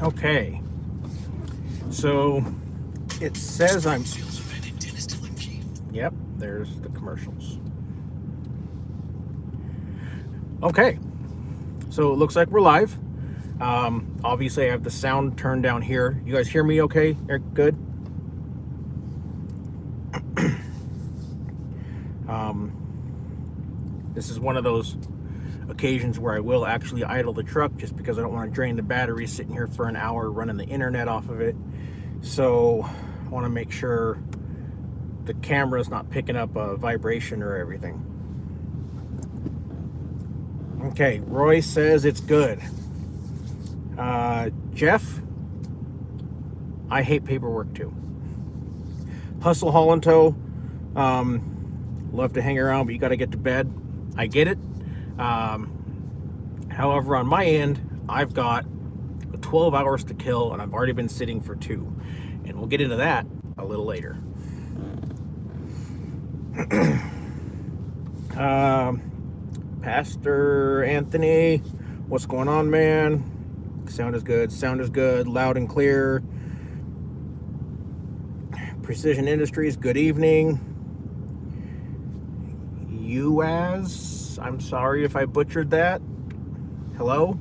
Okay, so it says I'm. Yep, there's the commercials. Okay, so it looks like we're live. Obviously, I have the sound turned down here. You guys hear me okay? Good? This is one of those occasions where I will actually idle the truck just because I don't want to drain the battery sitting here for an hour running the internet off of it. So I want to make sure the camera is not picking up a vibration or everything. Okay, Roy says it's good. Jeff, I hate paperwork too. Hustle, haul, and tow. Love to hang around, but you got to get to bed. I get it. However, on my end, I've got 12 hours to kill, and I've already been sitting for 2. And we'll get into that a little later. Pastor Anthony, what's going on, man? Sound is good. Sound is good. Loud and clear. Precision Industries, good evening. UAS, I'm sorry if I butchered that. Hello?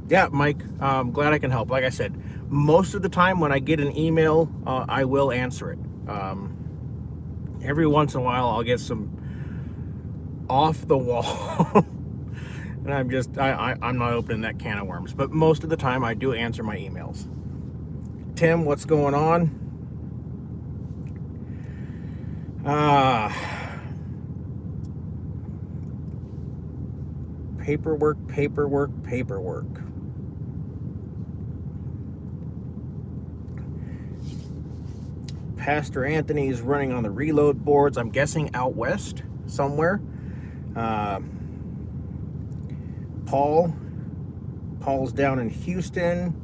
Yeah, Mike, I'm glad I can help. Like I said, most of the time when I get an email, I will answer it. Every once in a while, I'll get some off the wall. And I'm not opening that can of worms. But most of the time, I do answer my emails. Tim, what's going on? Paperwork. Pastor Anthony is running on the reload boards. I'm guessing out west somewhere. Paul's down in Houston.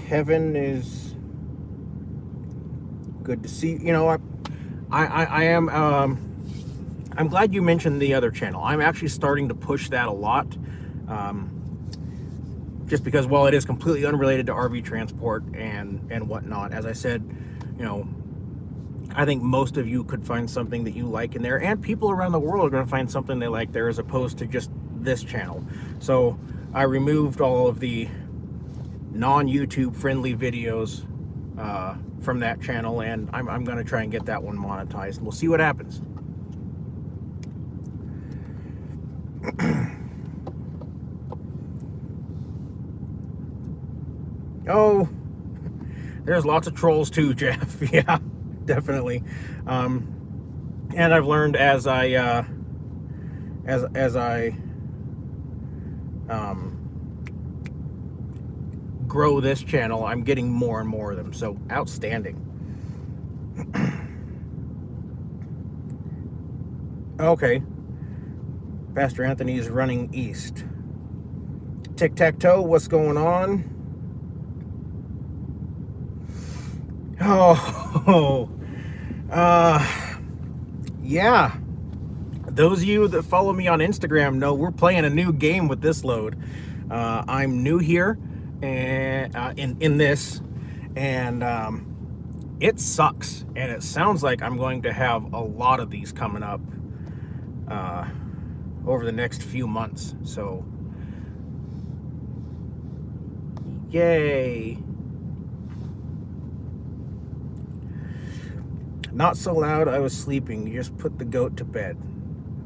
Kevin is good to see. You know, I am. I'm glad you mentioned the other channel. I'm actually starting to push that a lot, just because, while it is completely unrelated to RV transport and whatnot, as I said, you know, I think most of you could find something that you like in there, and people around the world are going to find something they like there, as opposed to just this channel. So I removed all of the non-YouTube friendly videos from that channel, and I'm going to try and get that one monetized, and we'll see what happens. Oh, there's lots of trolls too, Jeff. Yeah, definitely. And I've learned as I grow this channel, I'm getting more and more of them. So outstanding. Okay. Pastor Anthony is running east. Tic-tac-toe, what's going on? Oh, yeah. Those of you that follow me on Instagram know we're playing a new game with this load. I'm new here, and in this, and it sucks. And it sounds like I'm going to have a lot of these coming up over the next few months. So, yay. Not so loud, I was sleeping. You just put the goat to bed.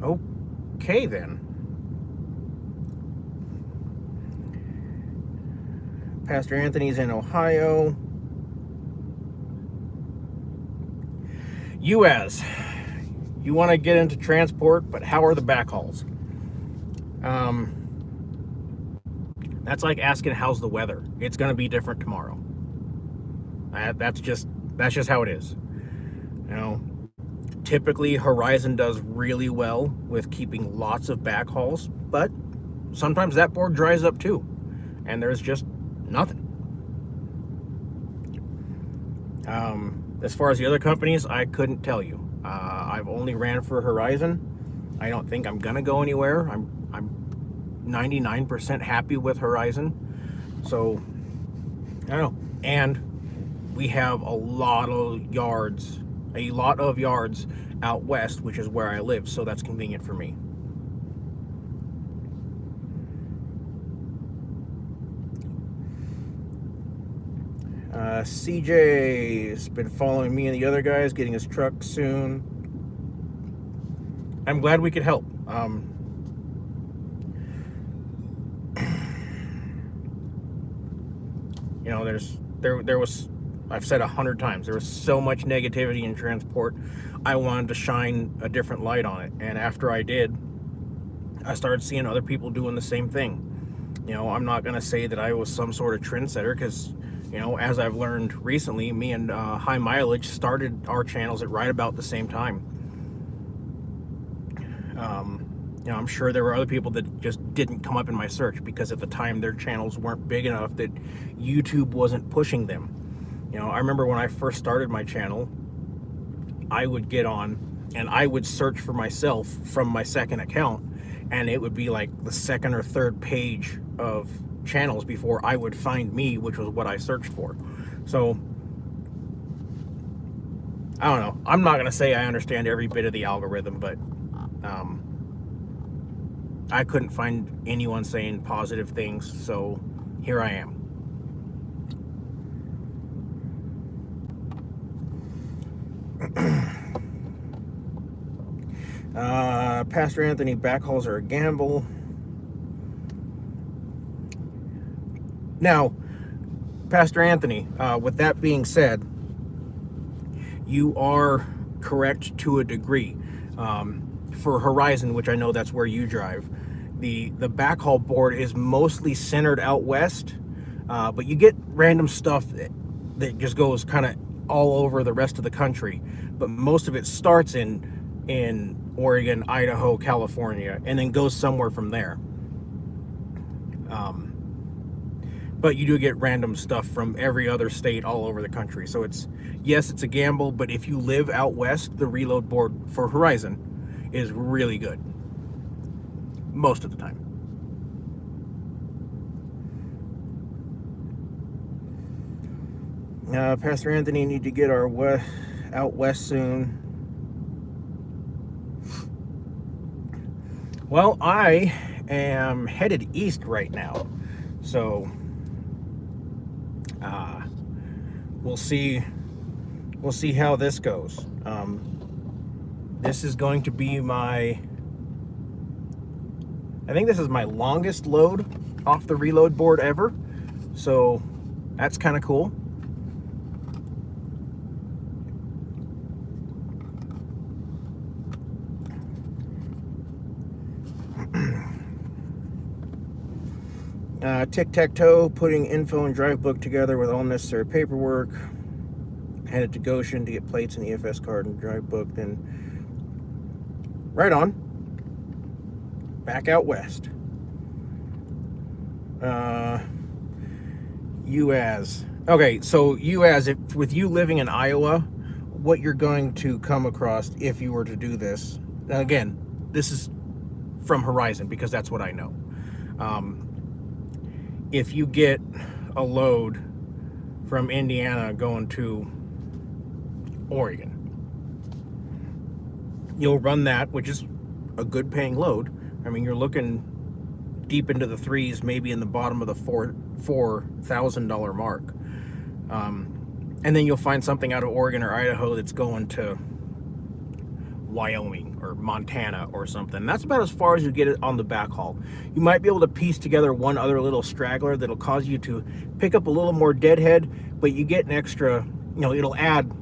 Okay, then. Pastor Anthony's in Ohio. UAS. You want to get into transport, but how are the backhauls? That's like asking how's the weather. It's going to be different tomorrow. That's just how it is. You know, Typically, Horizon does really well with keeping lots of backhauls, but sometimes that board dries up too, and there's just nothing. As far as the other companies, I couldn't tell you. I've only ran for Horizon. I don't think I'm gonna go anywhere. I'm 99% happy with Horizon. So I don't know. And we have a lot of yards out west, which is where I live, so that's convenient for me. CJ has been following me and the other guys, getting his truck soon. I'm glad we could help. You know, there was, I've said 100 times, there was so much negativity in transport. I wanted to shine a different light on it, and after I did, I started seeing other people doing the same thing. You know, I'm not gonna say that I was some sort of trendsetter, because, you know, as I've learned recently, me and High Mileage started our channels at right about the same time. You know, I'm sure there were other people that just didn't come up in my search because at the time their channels weren't big enough that YouTube wasn't pushing them. You know, I remember when I first started my channel, I would get on and I would search for myself from my second account, and it would be like the second or third page of channels before I would find me, which was what I searched for. So I don't know. I'm not gonna say I understand every bit of the algorithm, but I couldn't find anyone saying positive things, so here I am. Pastor Anthony, backhauls are a gamble. Now, Pastor Anthony, with that being said, you are correct to a degree. For Horizon, which I know that's where you drive, the backhaul board is mostly centered out west, but you get random stuff that just goes kind of all over the rest of the country, but most of it starts in Oregon, Idaho, California, and then goes somewhere from there. But you do get random stuff from every other state all over the country. So yes, it's a gamble, but if you live out west, the reload board for Horizon is really good most of the time. Pastor Anthony, need to get our out west soon. Well, I am headed east right now, so we'll see how this goes. This is going to be I think this is my longest load off the reload board ever, so that's kind of cool. Tic-tac-toe, putting info and drive book together with all necessary paperwork. Headed to Goshen to get plates and EFS card and drive book, then right on back out west. UAS. Okay, so UAS, with you living in Iowa, what you're going to come across if you were to do this, now again, this is from Horizon because that's what I know. If you get a load from Indiana going to Oregon, you'll run that, which is a good paying load. I mean, you're looking deep into the threes, maybe in the bottom of the $4,000 mark. And then you'll find something out of Oregon or Idaho that's going to Wyoming or Montana or something. That's about as far as you get it on the backhaul. You might be able to piece together one other little straggler that'll cause you to pick up a little more deadhead, but you get an extra, you know, it'll add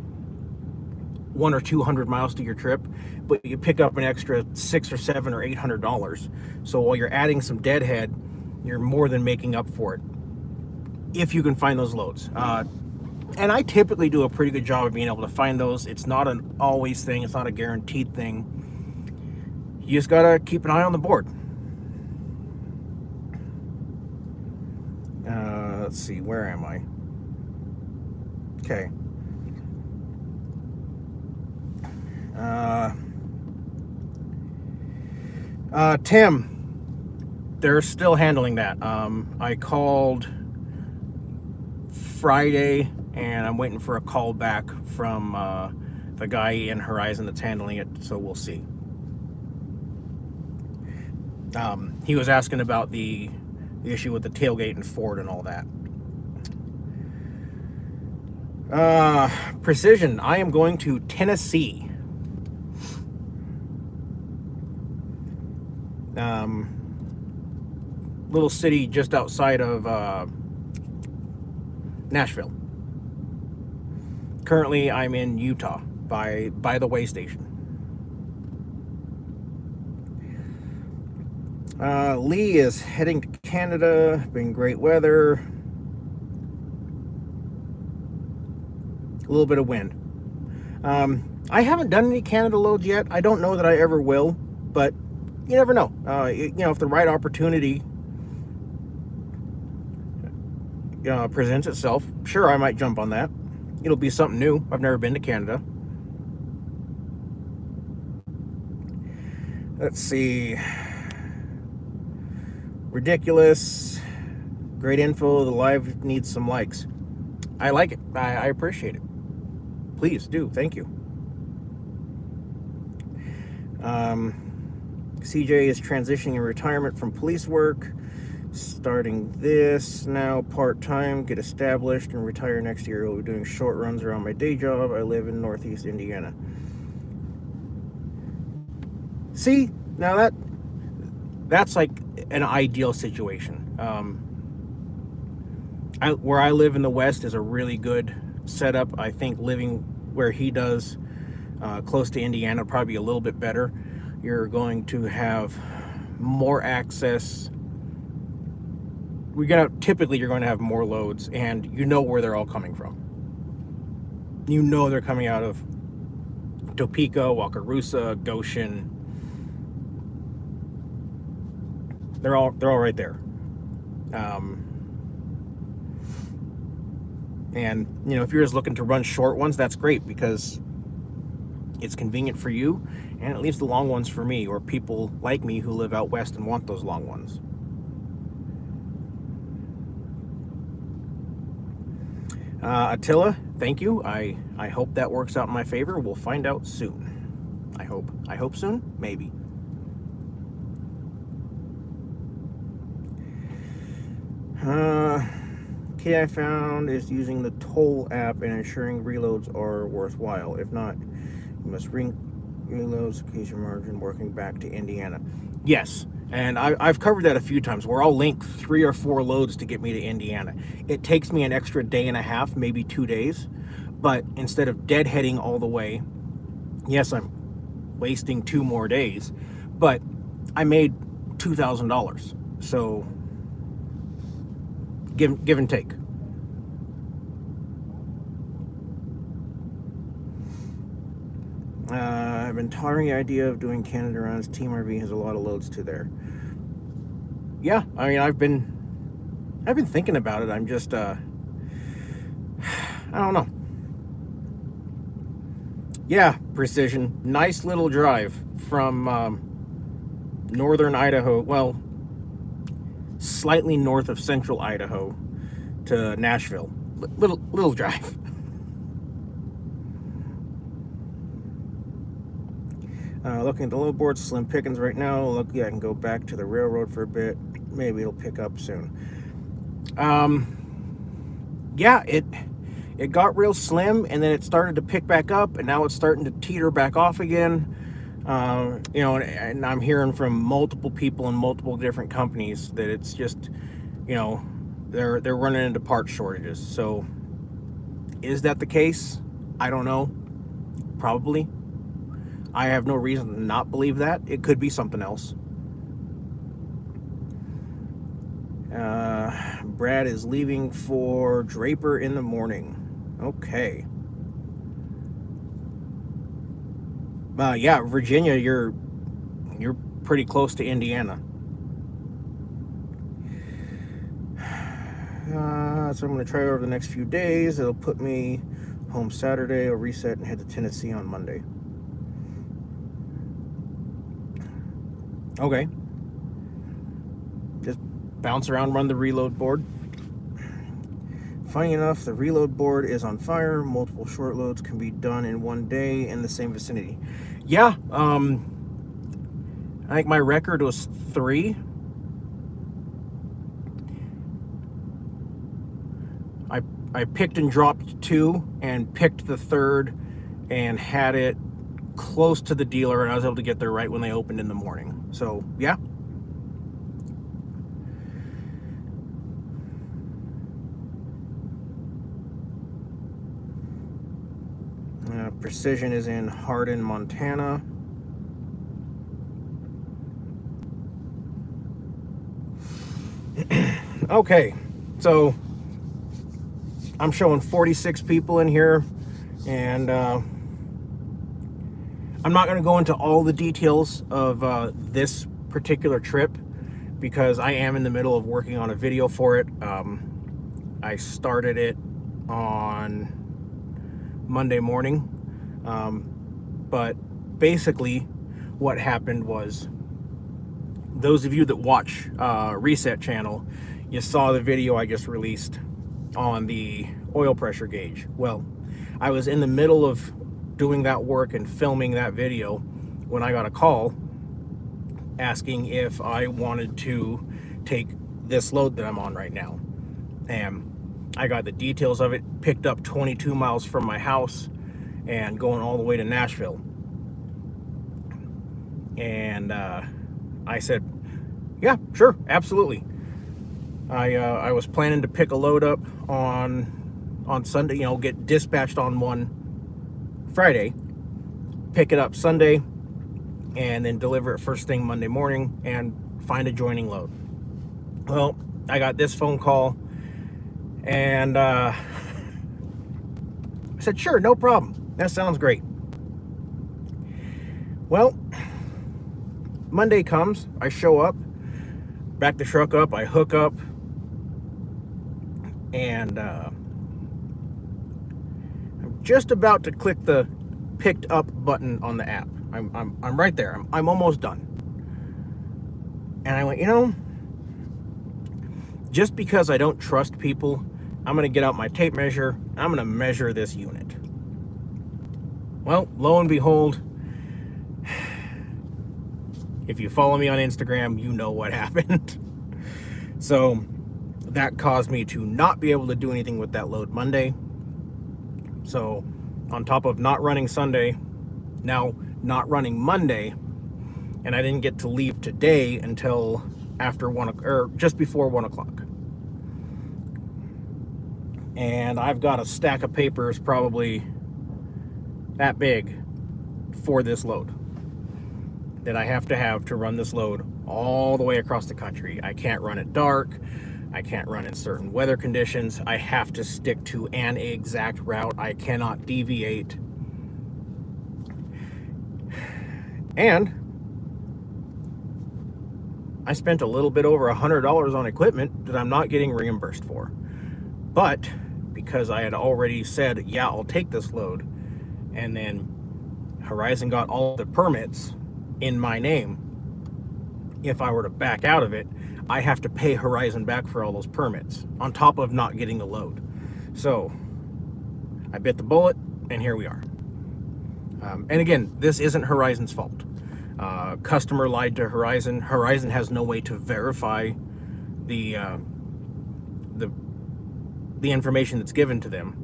100 or 200 miles to your trip, but you pick up an extra $600 or $700 or $800. So while you're adding some deadhead, you're more than making up for it if you can find those loads. And I typically do a pretty good job of being able to find those. It's not an always thing. It's not a guaranteed thing. You just gotta keep an eye on the board. Let's see, where am I? Okay. Tim, they're still handling that. I called Friday, and I'm waiting for a call back from the guy in Horizon that's handling it, so we'll see. He was asking about the issue with the tailgate and Ford and all that. Precision, I am going to Tennessee. Little city just outside of Nashville. Currently, I'm in Utah by the way station. Lee is heading to Canada. Been great weather. A little bit of wind. I haven't done any Canada loads yet. I don't know that I ever will, but you never know. If the right opportunity presents itself, sure, I might jump on that. It'll be something new. I've never been to Canada. Let's see. Ridiculous. Great info. The live needs some likes. I like it. I appreciate it. Please do. Thank you. CJ is transitioning in retirement from police work. Starting this now part-time, get established, and retire next year. I'll be doing short runs around my day job. I live in Northeast Indiana. See, now that's like an ideal situation. Where I live in the West is a really good setup. I think living where he does, close to Indiana, probably a little bit better. You're going to have more access. Typically you're going to have more loads, and you know where they're all coming from. You know they're coming out of Topeka, Wakarusa, Goshen. They're all right there. And if you're just looking to run short ones, that's great because it's convenient for you, and it leaves the long ones for me or people like me who live out west and want those long ones. Attila, thank you. I hope that works out in my favor. We'll find out soon. I hope soon, maybe. Key I found is using the toll app and ensuring reloads are worthwhile. If not, you must reloads, occasion margin, working back to Indiana. Yes, and I've covered that a few times where I'll link 3 or 4 loads to get me to Indiana. It takes me an extra day and a half, maybe 2 days, but instead of deadheading all the way, yes, I'm wasting 2 more days, but I made $2,000. So give and take. I've been toying the idea of doing Canada runs. Team RV has a lot of loads to there. Yeah, I mean, I've been thinking about it. I'm just I don't know. Yeah, Precision. Nice little drive from northern Idaho. Well, slightly north of central Idaho to Nashville. Little drive. Looking at the load board, slim pickings right now. Luckily, I can go back to the railroad for a bit. Maybe it'll pick up soon. Yeah, it got real slim, and then it started to pick back up, and now it's starting to teeter back off again. And I'm hearing from multiple people in multiple different companies that it's just, they're running into part shortages. So, is that the case? I don't know. Probably. I have no reason to not believe that. It could be something else. Brad is leaving for Draper in the morning. Okay. Yeah, Virginia, you're pretty close to Indiana. So I'm going to try it over the next few days. It'll put me home Saturday. I'll reset and head to Tennessee on Monday. Okay. Just bounce around, run the reload board. Funny enough, the reload board is on fire. Multiple short loads can be done in one day in the same vicinity. Yeah, I think my record was 3. I picked and dropped 2 and picked the third and had it close to the dealer, and I was able to get there right when they opened in the morning. So, yeah. Precision is in Hardin, Montana. Okay, so I'm showing 46 people in here, and I'm not going to go into all the details of this particular trip because I am in the middle of working on a video for it. I started it on Monday morning, but basically what happened was, those of you that watch Reset channel, you saw the video I just released on the oil pressure gauge. Well, I was in the middle of doing that work and filming that video when I got a call asking if I wanted to take this load that I'm on right now. And I got the details of it, picked up 22 miles from my house and going all the way to Nashville. And I said, yeah, sure, absolutely. I was planning to pick a load up on Sunday, get dispatched on one Friday, pick it up Sunday, and then deliver it first thing Monday morning and find a joining load. Well, I got this phone call, and I said, sure, no problem. That sounds great. Well, Monday comes, I show up, back the truck up, I hook up, and I'm just about to click the picked up button on the app. I'm right there. I'm almost done. And I went, just because I don't trust people, I'm going to get out my tape measure. I'm going to measure this unit. Well, lo and behold, if you follow me on Instagram, you know what happened. So that caused me to not be able to do anything with that load Monday. So on top of not running Sunday, now not running Monday, and I didn't get to leave today until after just before 1 o'clock. And I've got a stack of papers probably that big for this load that I have to run this load all the way across the country. I can't run it dark. I can't run in certain weather conditions. I have to stick to an exact route. I cannot deviate. And I spent a little bit over $100 on equipment that I'm not getting reimbursed for. But because I had already said, yeah, I'll take this load, and then Horizon got all the permits in my name, if I were to back out of it, I have to pay Horizon back for all those permits on top of not getting the load. So I bit the bullet, and here we are. And again, this isn't Horizon's fault. Customer lied to Horizon. Horizon has no way to verify the information that's given to them.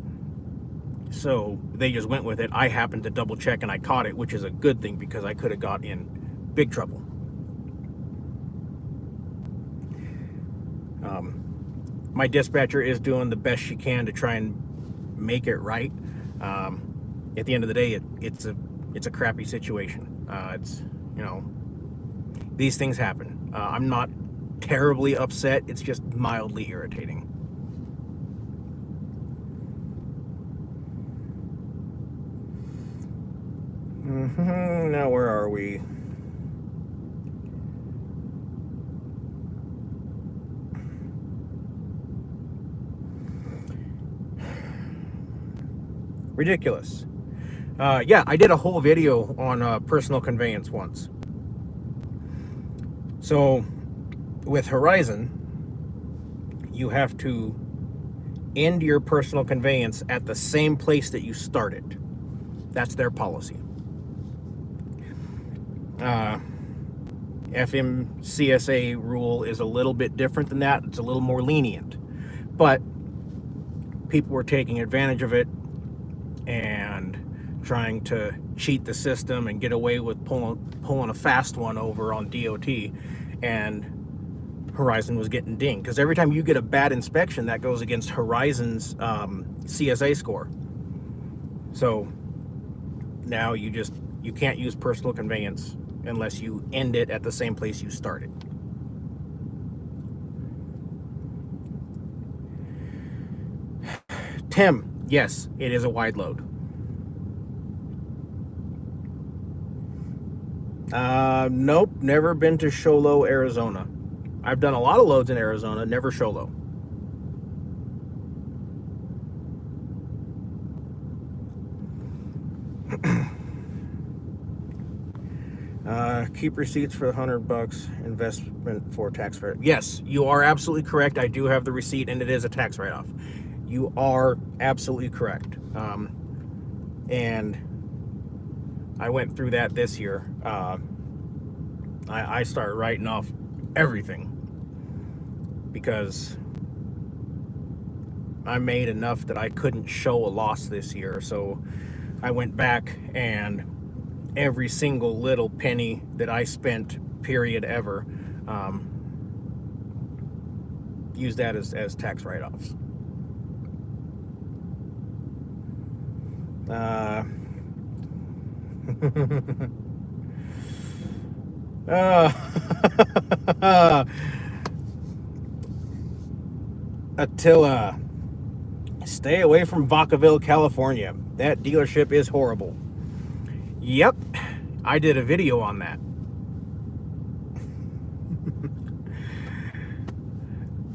So they just went with it. I happened to double check and I caught it, which is a good thing because I could have got in big trouble. My dispatcher is doing the best she can to try and make it right. At the end of the day, it's a crappy situation. These things happen. I'm not terribly upset. It's just mildly irritating. Now, where are we? Ridiculous. Yeah, I did a whole video on personal conveyance once. So, with Horizon, you have to end your personal conveyance at the same place that you started. That's their policy. FMCSA rule is a little bit different than that. It's a little more lenient. But people were taking advantage of it and trying to cheat the system and get away with pulling a fast one over on DOT, and Horizon was getting dinged because every time you get a bad inspection, that goes against Horizon's CSA score. So now you can't use personal conveyance unless you end it at the same place you started. Tim, yes, it is a wide load. Nope, never been to Show Low, Arizona. I've done a lot of loads in Arizona, never Show Low. Keep receipts for the $100 investment for tax write-off. Yes, you are absolutely correct. I do have the receipt, and it is a tax write-off. You are absolutely correct. And I went through that this year. I started writing off everything because I made enough that I couldn't show a loss this year. So I went back, and every single little penny that I spent, period, ever, used that as tax write-offs. Attila, stay away from Vacaville, California. That dealership is horrible. Yep, I did a video on that.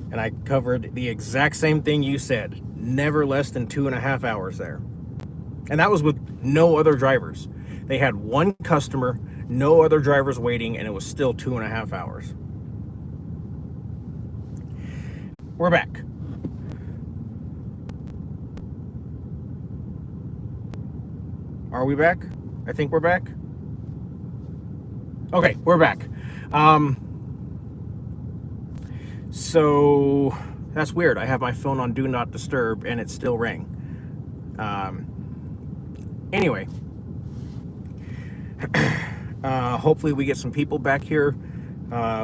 And I covered the exact same thing you said. Never less than 2.5 hours there. And that was with no other drivers. They had one customer, no other drivers waiting, and it was still 2.5 hours. We're back. Are we back? I think we're back. Okay, we're back. So that's weird. I have my phone on Do Not Disturb, and it still rang. Anyway, hopefully we get some people back here.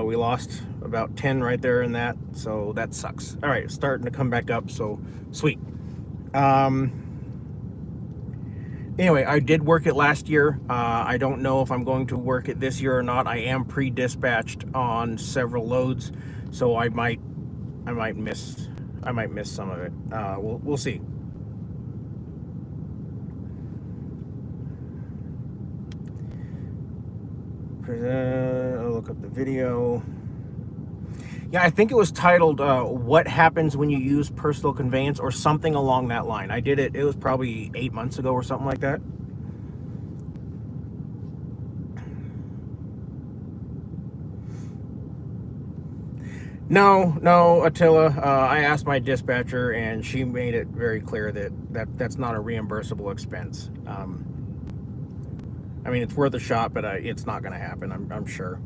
We lost about 10 right there in that, so that sucks. All right, starting to come back up, so sweet. Anyway, I did work it last year. I don't know if I'm going to work it this year or not. I am pre-dispatched on several loads, so I might miss some of it. We'll see. I'll look up the video. Yeah, I think it was titled "What Happens When You Use Personal Conveyance" or something along that line. I did it. It was probably 8 months ago or something like that. No, Attila. I asked my dispatcher, and she made it very clear that's not a reimbursable expense. I mean, it's worth a shot, but it's not going to happen. I'm sure.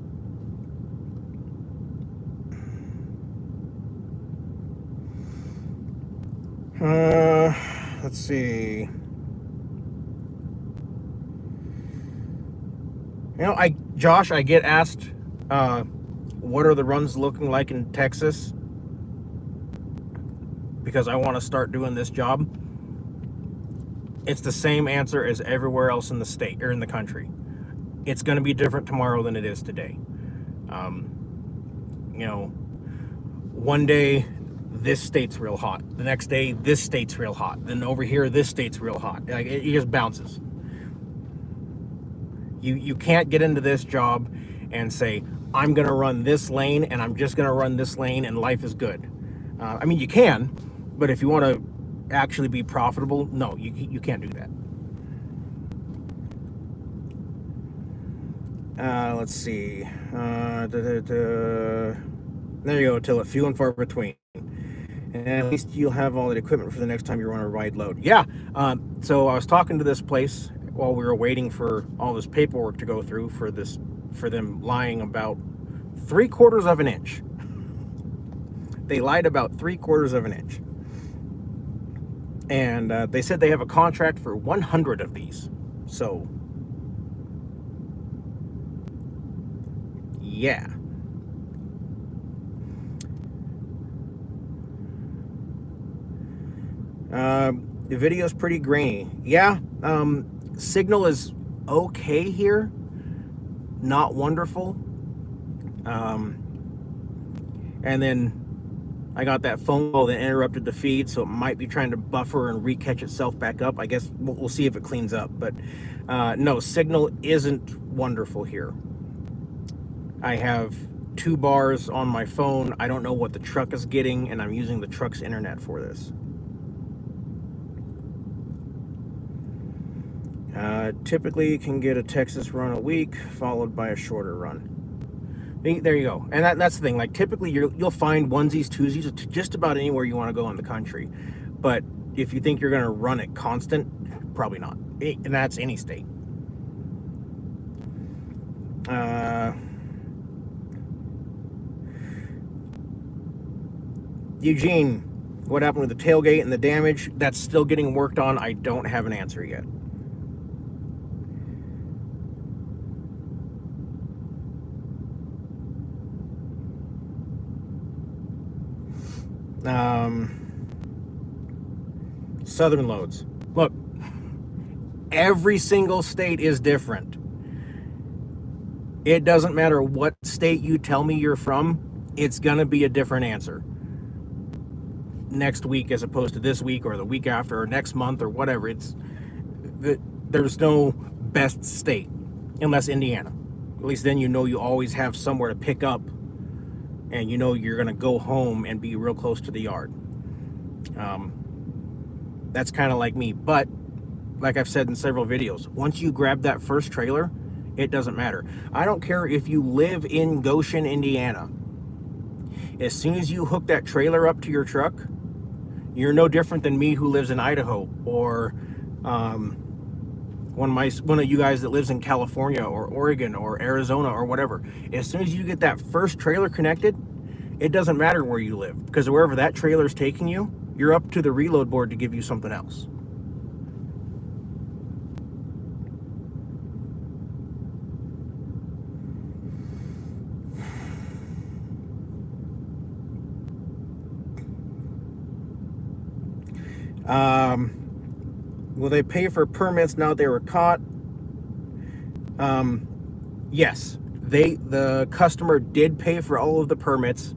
Let's see. Josh, I get asked, what are the runs looking like in Texas? Because I want to start doing this job. It's the same answer as everywhere else in the state or in the country. It's going to be different tomorrow than it is today. One day this state's real hot. The next day this state's real hot. Then over here this state's real hot. Like it just bounces. You can't get into this job and say, I'm going to run this lane and I'm just going to run this lane and life is good. I mean, you can, but if you want to actually be profitable, no, you can't do that. Let's see. There you go, till it few and far between. And at least you'll have all the equipment for the next time you want to ride load. Yeah. So I was talking to this place while we were waiting for all this paperwork to go through for them lying about 3/4 of an inch. They lied about 3/4 of an inch. And they said they have a contract for 100 of these. So, yeah. The video's pretty grainy. Yeah, signal is okay here, not wonderful. And then I got that phone call that interrupted the feed, so it might be trying to buffer and re-catch itself back up. I guess we'll see if it cleans up. But no, signal isn't wonderful here. I have 2 bars on my phone. I don't know what the truck is getting, and I'm using the truck's internet for this. Typically, you can get a Texas run a week, followed by a shorter run. There you go. And that's the thing. Like, typically, you'll find onesies, twosies, just about anywhere you want to go in the country. But if you think you're going to run it constant, probably not. And that's any state. Eugene, what happened with the tailgate and the damage? That's still getting worked on. I don't have an answer yet. Southern loads. Look, every single state is different. It doesn't matter what state you tell me you're from, it's gonna be a different answer next week as opposed to this week or the week after or next month or whatever. There's no best state unless Indiana. At least then you know you always have somewhere to pick up, and you know you're gonna go home and be real close to the yard. That's kind of like me. But like I've said in several videos, once you grab that first trailer, it doesn't matter. I don't care if you live in Goshen, Indiana. As soon as you hook that trailer up to your truck, you're no different than me who lives in Idaho, or one of you guys that lives in California or Oregon or Arizona or whatever. As soon as you get that first trailer connected, it doesn't matter where you live, because wherever that trailer is taking you, you're up to the reload board to give you something else. Will they pay for permits now they were caught? Yes, the customer did pay for all of the permits.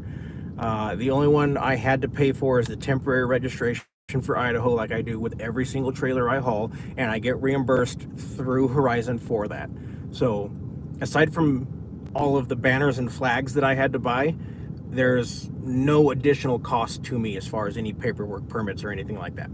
The only one I had to pay for is the temporary registration for Idaho, like I do with every single trailer I haul, and I get reimbursed through Horizon for that. So aside from all of the banners and flags that I had to buy, there's no additional cost to me as far as any paperwork, permits, or anything like that.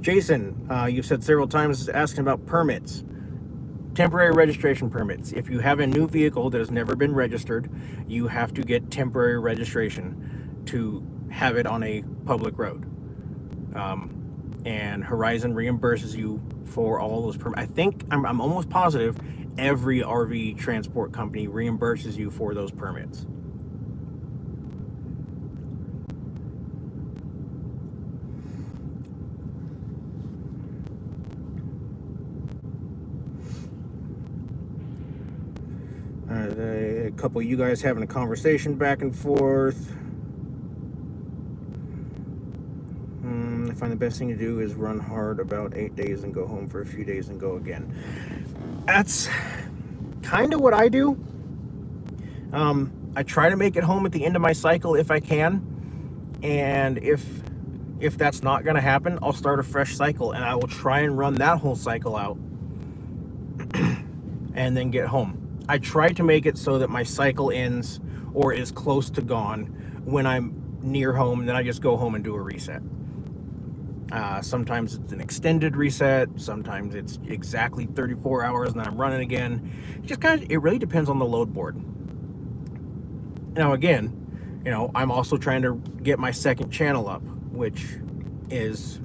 Jason, you've said several times asking about permits. Temporary registration permits. If you have a new vehicle that has never been registered, you have to get temporary registration to have it on a public road. And Horizon reimburses you for all those permits. I think, I'm almost positive, every RV transport company reimburses you for those permits. A couple of you guys having a conversation back and forth. I find the best thing to do is run hard about 8 days and go home for a few days and go again. kind of what I do. I try to make it home at the end of my cycle if I can, and if that's not going to happen, I'll start a fresh cycle, and I will try and run that whole cycle out and then get home. I try to make it so that my cycle ends or is close to gone when I'm near home, and then I just go home and do a reset. Sometimes it's an extended reset, sometimes it's exactly 34 hours and then I'm running again. It really depends on the load board. Now again, I'm also trying to get my second channel up, which is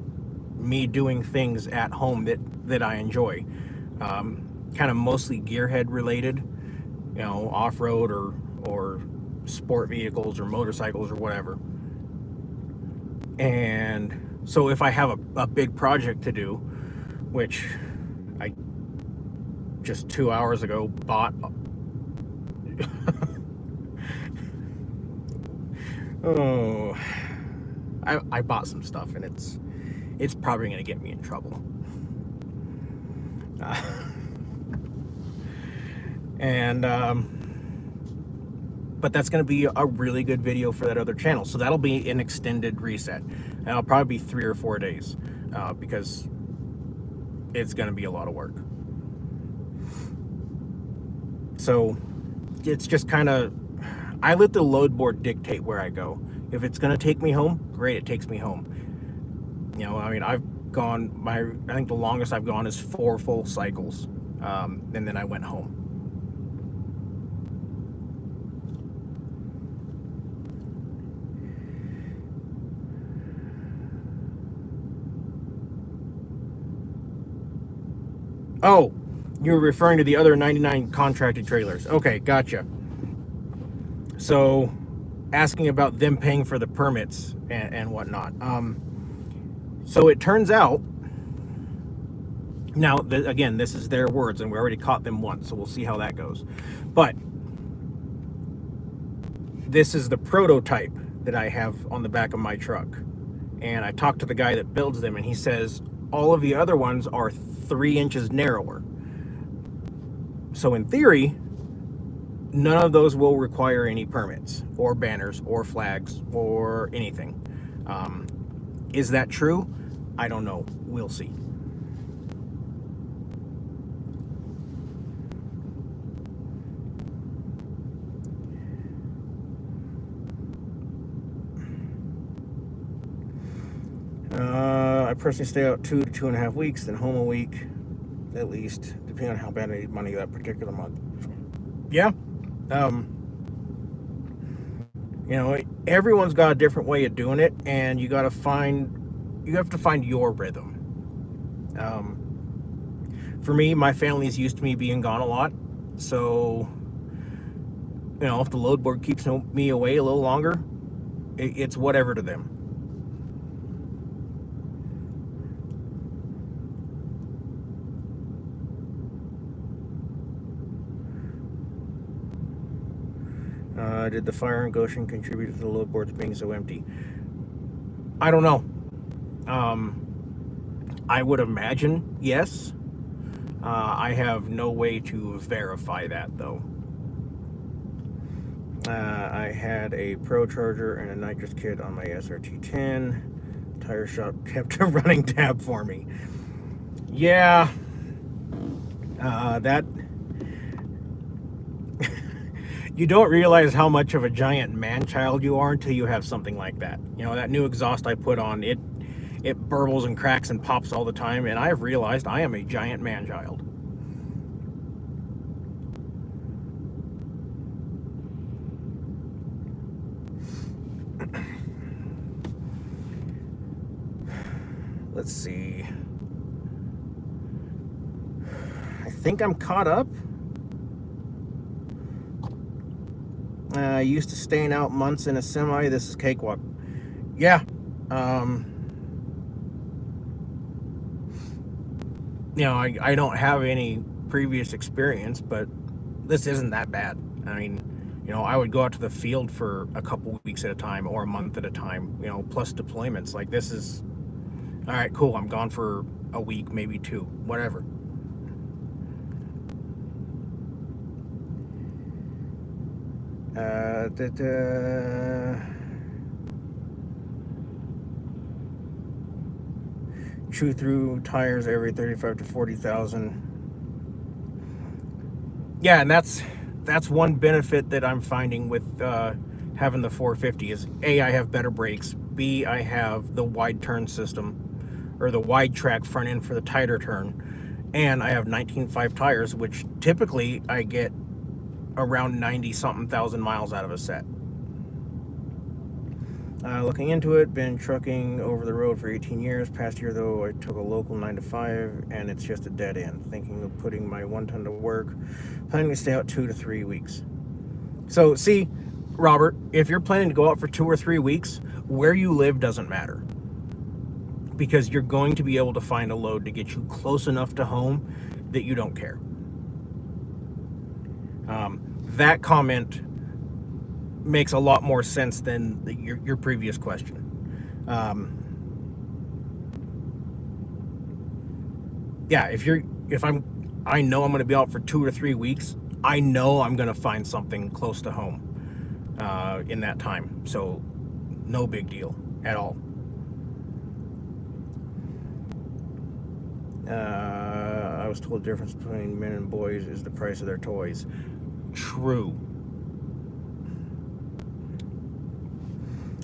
me doing things at home that I enjoy. Kind of mostly gearhead related, off-road or sport vehicles or motorcycles or whatever. And so if I have a big project to do, which I just 2 hours ago bought oh, I bought some stuff, and it's probably going to get me in trouble. But that's going to be a really good video for that other channel. So that'll be an extended reset. And it'll probably be 3 or 4 days because it's going to be a lot of work. So it's just kind of, I let the load board dictate where I go. If it's going to take me home, great, it takes me home. I've gone, I think the longest I've gone is 4 full cycles. And then I went home. Oh, you're referring to the other 99 contracted trailers. Okay, gotcha. So, asking about them paying for the permits and whatnot. So it turns out, now, again, this is their words, and we already caught them once, so we'll see how that goes. But this is the prototype that I have on the back of my truck. And I talked to the guy that builds them, and he says all of the other ones are 3 inches narrower. So in theory, none of those will require any permits or banners or flags or anything. Is that true? I don't know. We'll see. I personally stay out 2 to 2.5 weeks, then home a week, at least, depending on how bad I need money that particular month. Yeah. Everyone's got a different way of doing it, and you have to find your rhythm. For me, my family's used to me being gone a lot, so if the load board keeps me away a little longer, it's whatever to them. Did the fire in Goshen contribute to the load boards being so empty? I don't know. I would imagine yes. I have no way to verify that, though. I had a Pro Charger and a nitrous kit on my SRT10. Tire shop kept a running tab for me. Yeah. That... You don't realize how much of a giant man-child you are until you have something like that. That new exhaust I put on, it burbles and cracks and pops all the time, and I've realized I am a giant man-child. Let's see. I think I'm caught up. Used to staying out months in a semi. This is cakewalk. Yeah. I don't have any previous experience, but this isn't that bad. I would go out to the field for a couple weeks at a time or a month at a time, plus deployments. Like, this is, all right, cool. I'm gone for a week, maybe 2, whatever. Uh, da, da. Chew through tires every 35 to 40,000. Yeah, and that's one benefit that I'm finding with having the 450 is A, I have better brakes. B, I have the wide turn system, or the wide track front end for the tighter turn, and I have 19.5 tires, which typically I get around 90 something thousand miles out of a set. Looking into it, been trucking over the road for 18 years. Past year, though, I took a local 9 to 5, and it's just a dead end. Thinking of putting my 1 ton to work. Planning to stay out 2 to 3 weeks. So, see, Robert, if you're planning to go out for 2 or 3 weeks, where you live doesn't matter. Because you're going to be able to find a load to get you close enough to home that you don't care. That comment makes a lot more sense than your previous question. Yeah, I know I'm going to be out for 2 or 3 weeks. I know I'm going to find something close to home in that time. So, no big deal at all. I was told the difference between men and boys is the price of their toys. True.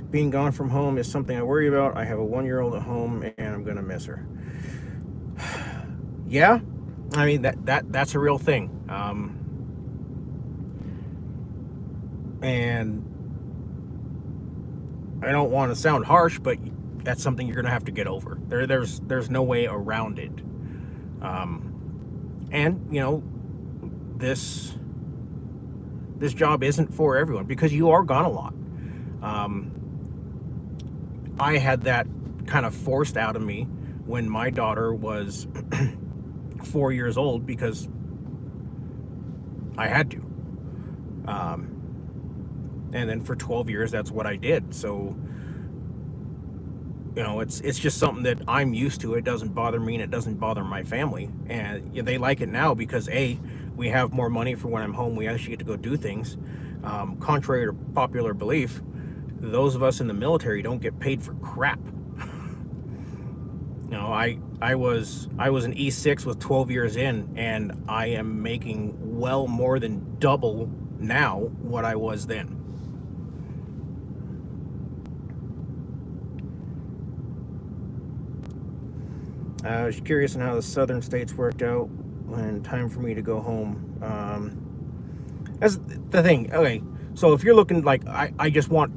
Being gone from home is something I worry about. I have a 1-year-old at home, and I'm gonna miss her. Yeah, I mean that's a real thing. And I don't want to sound harsh, but that's something you're gonna have to get over. There's no way around it. And you know, this job isn't for everyone because you are gone a lot. I had that kind of forced out of me when my daughter was 4 years old because I had to. And then for 12 years, that's what I did. So, you know, it's just something that I'm used to. It doesn't bother me and it doesn't bother my family. And they like it now because A, we have more money for when I'm home. We actually get to go do things. Contrary to popular belief, those of us in the military don't get paid for crap. You know, I was an E6 with 12 years in, and I am making well more than double now what I was then. I was curious on how the southern states worked out when time for me to go home. That's the thing. Okay, so if you're looking like I just want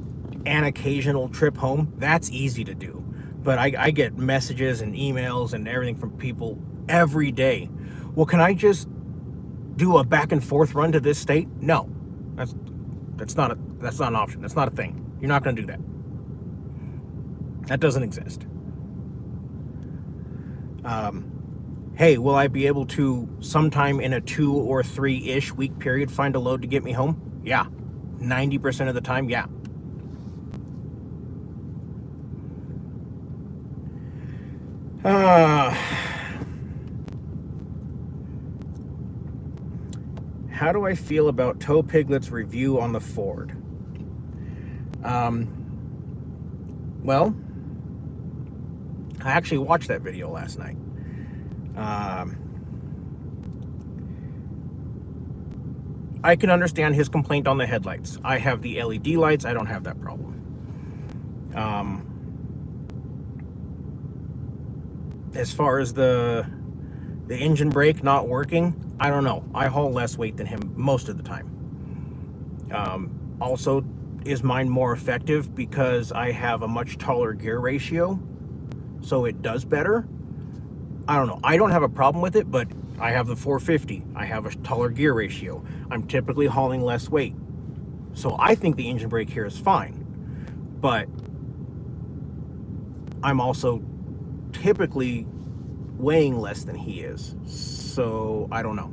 an occasional trip home, that's easy to do. But I get messages and emails and everything from people every day. Well, can I just do a back and forth run to this state? No, that's not an option. That's not a thing. You're not going to do that. That doesn't exist. Hey, will I be able to sometime in a 2 or 3-ish week period find a load to get me home? Yeah. 90% of the time, yeah. How do I feel about Toe Piglet's review on the Ford? Well, I actually watched that video last night. I can understand his complaint on the headlights. I have the LED lights. I don't have that problem. As far as the engine brake not working, I don't know. I haul less weight than him most of the time. Also, is mine more effective because I have a much taller gear ratio, so it does better? I don't know. I don't have a problem with it, but I have the 450. I have a taller gear ratio. I'm typically hauling less weight. So I think the engine brake here is fine. But I'm also typically weighing less than he is. So I don't know.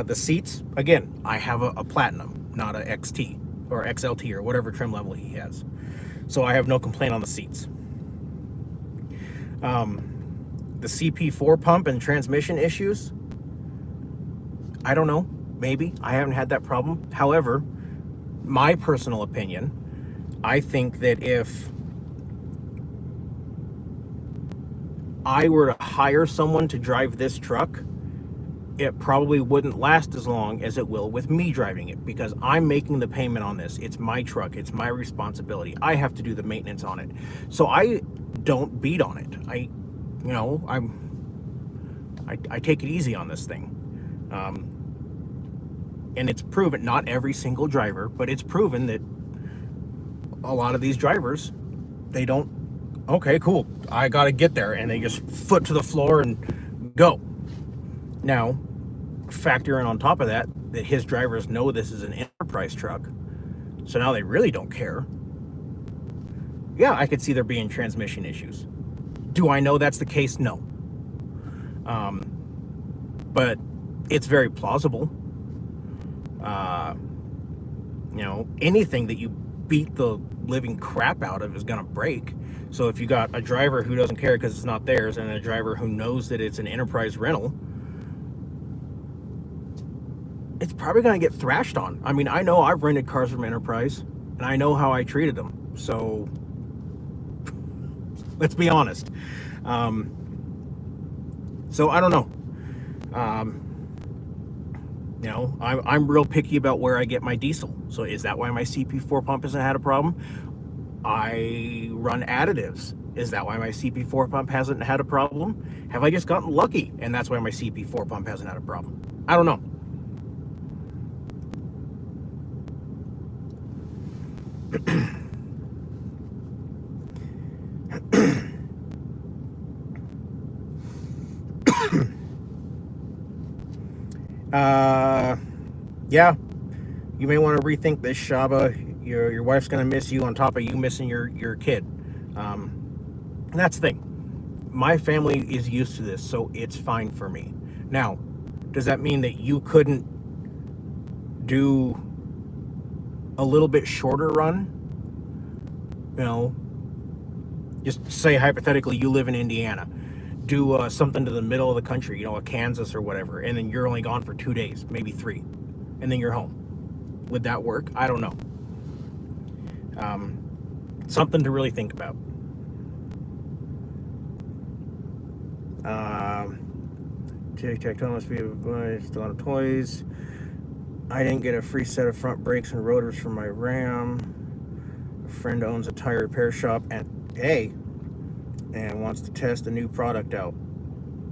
The seats, again, I have a Platinum, not a XT or XLT or whatever trim level he has. So I have no complaint on the seats. The CP4 pump and transmission issues, I don't know, maybe. I haven't had that problem. However, my personal opinion, I think that if I were to hire someone to drive this truck, it probably wouldn't last as long as it will with me driving it, because I'm making the payment on this. It's my truck. It's my responsibility. I have to do the maintenance on it. So I don't beat on it. I take it easy on this thing. And it's proven, not every single driver, but it's proven that a lot of these drivers, they don't, okay, cool, I got to get there, and they just foot to the floor and go. Now, factor in on top of that his drivers know this is an enterprise truck, so now they really don't care. Yeah, I could see there being transmission issues. Do I know that's the case? No. But it's very plausible. Anything that you beat the living crap out of is gonna break. So if you got a driver who doesn't care because it's not theirs, and a driver who knows that it's an enterprise rental, it's probably gonna get thrashed on. I mean, I know I've rented cars from Enterprise, and I know how I treated them. So let's be honest. So I don't know. I'm real picky about where I get my diesel. So is that why my CP4 pump hasn't had a problem? I run additives. Is that why my CP4 pump hasn't had a problem? Have I just gotten lucky and that's why my CP4 pump hasn't had a problem? I don't know. Yeah, you may want to rethink this, Shabba. Your wife's gonna miss you on top of you missing your kid. And that's the thing. My family is used to this, so it's fine for me. Now, does that mean that you couldn't do a little bit shorter run? Just say hypothetically you live in Indiana. Do something to the middle of the country, a Kansas or whatever, and then you're only gone for 2 days, maybe 3, and then you're home. Would that work? I don't know. Something to really think about. Tic-tac-toe must be still out of toys. I didn't get a free set of front brakes and rotors for my Ram. A friend owns a tire repair shop and wants to test a new product out.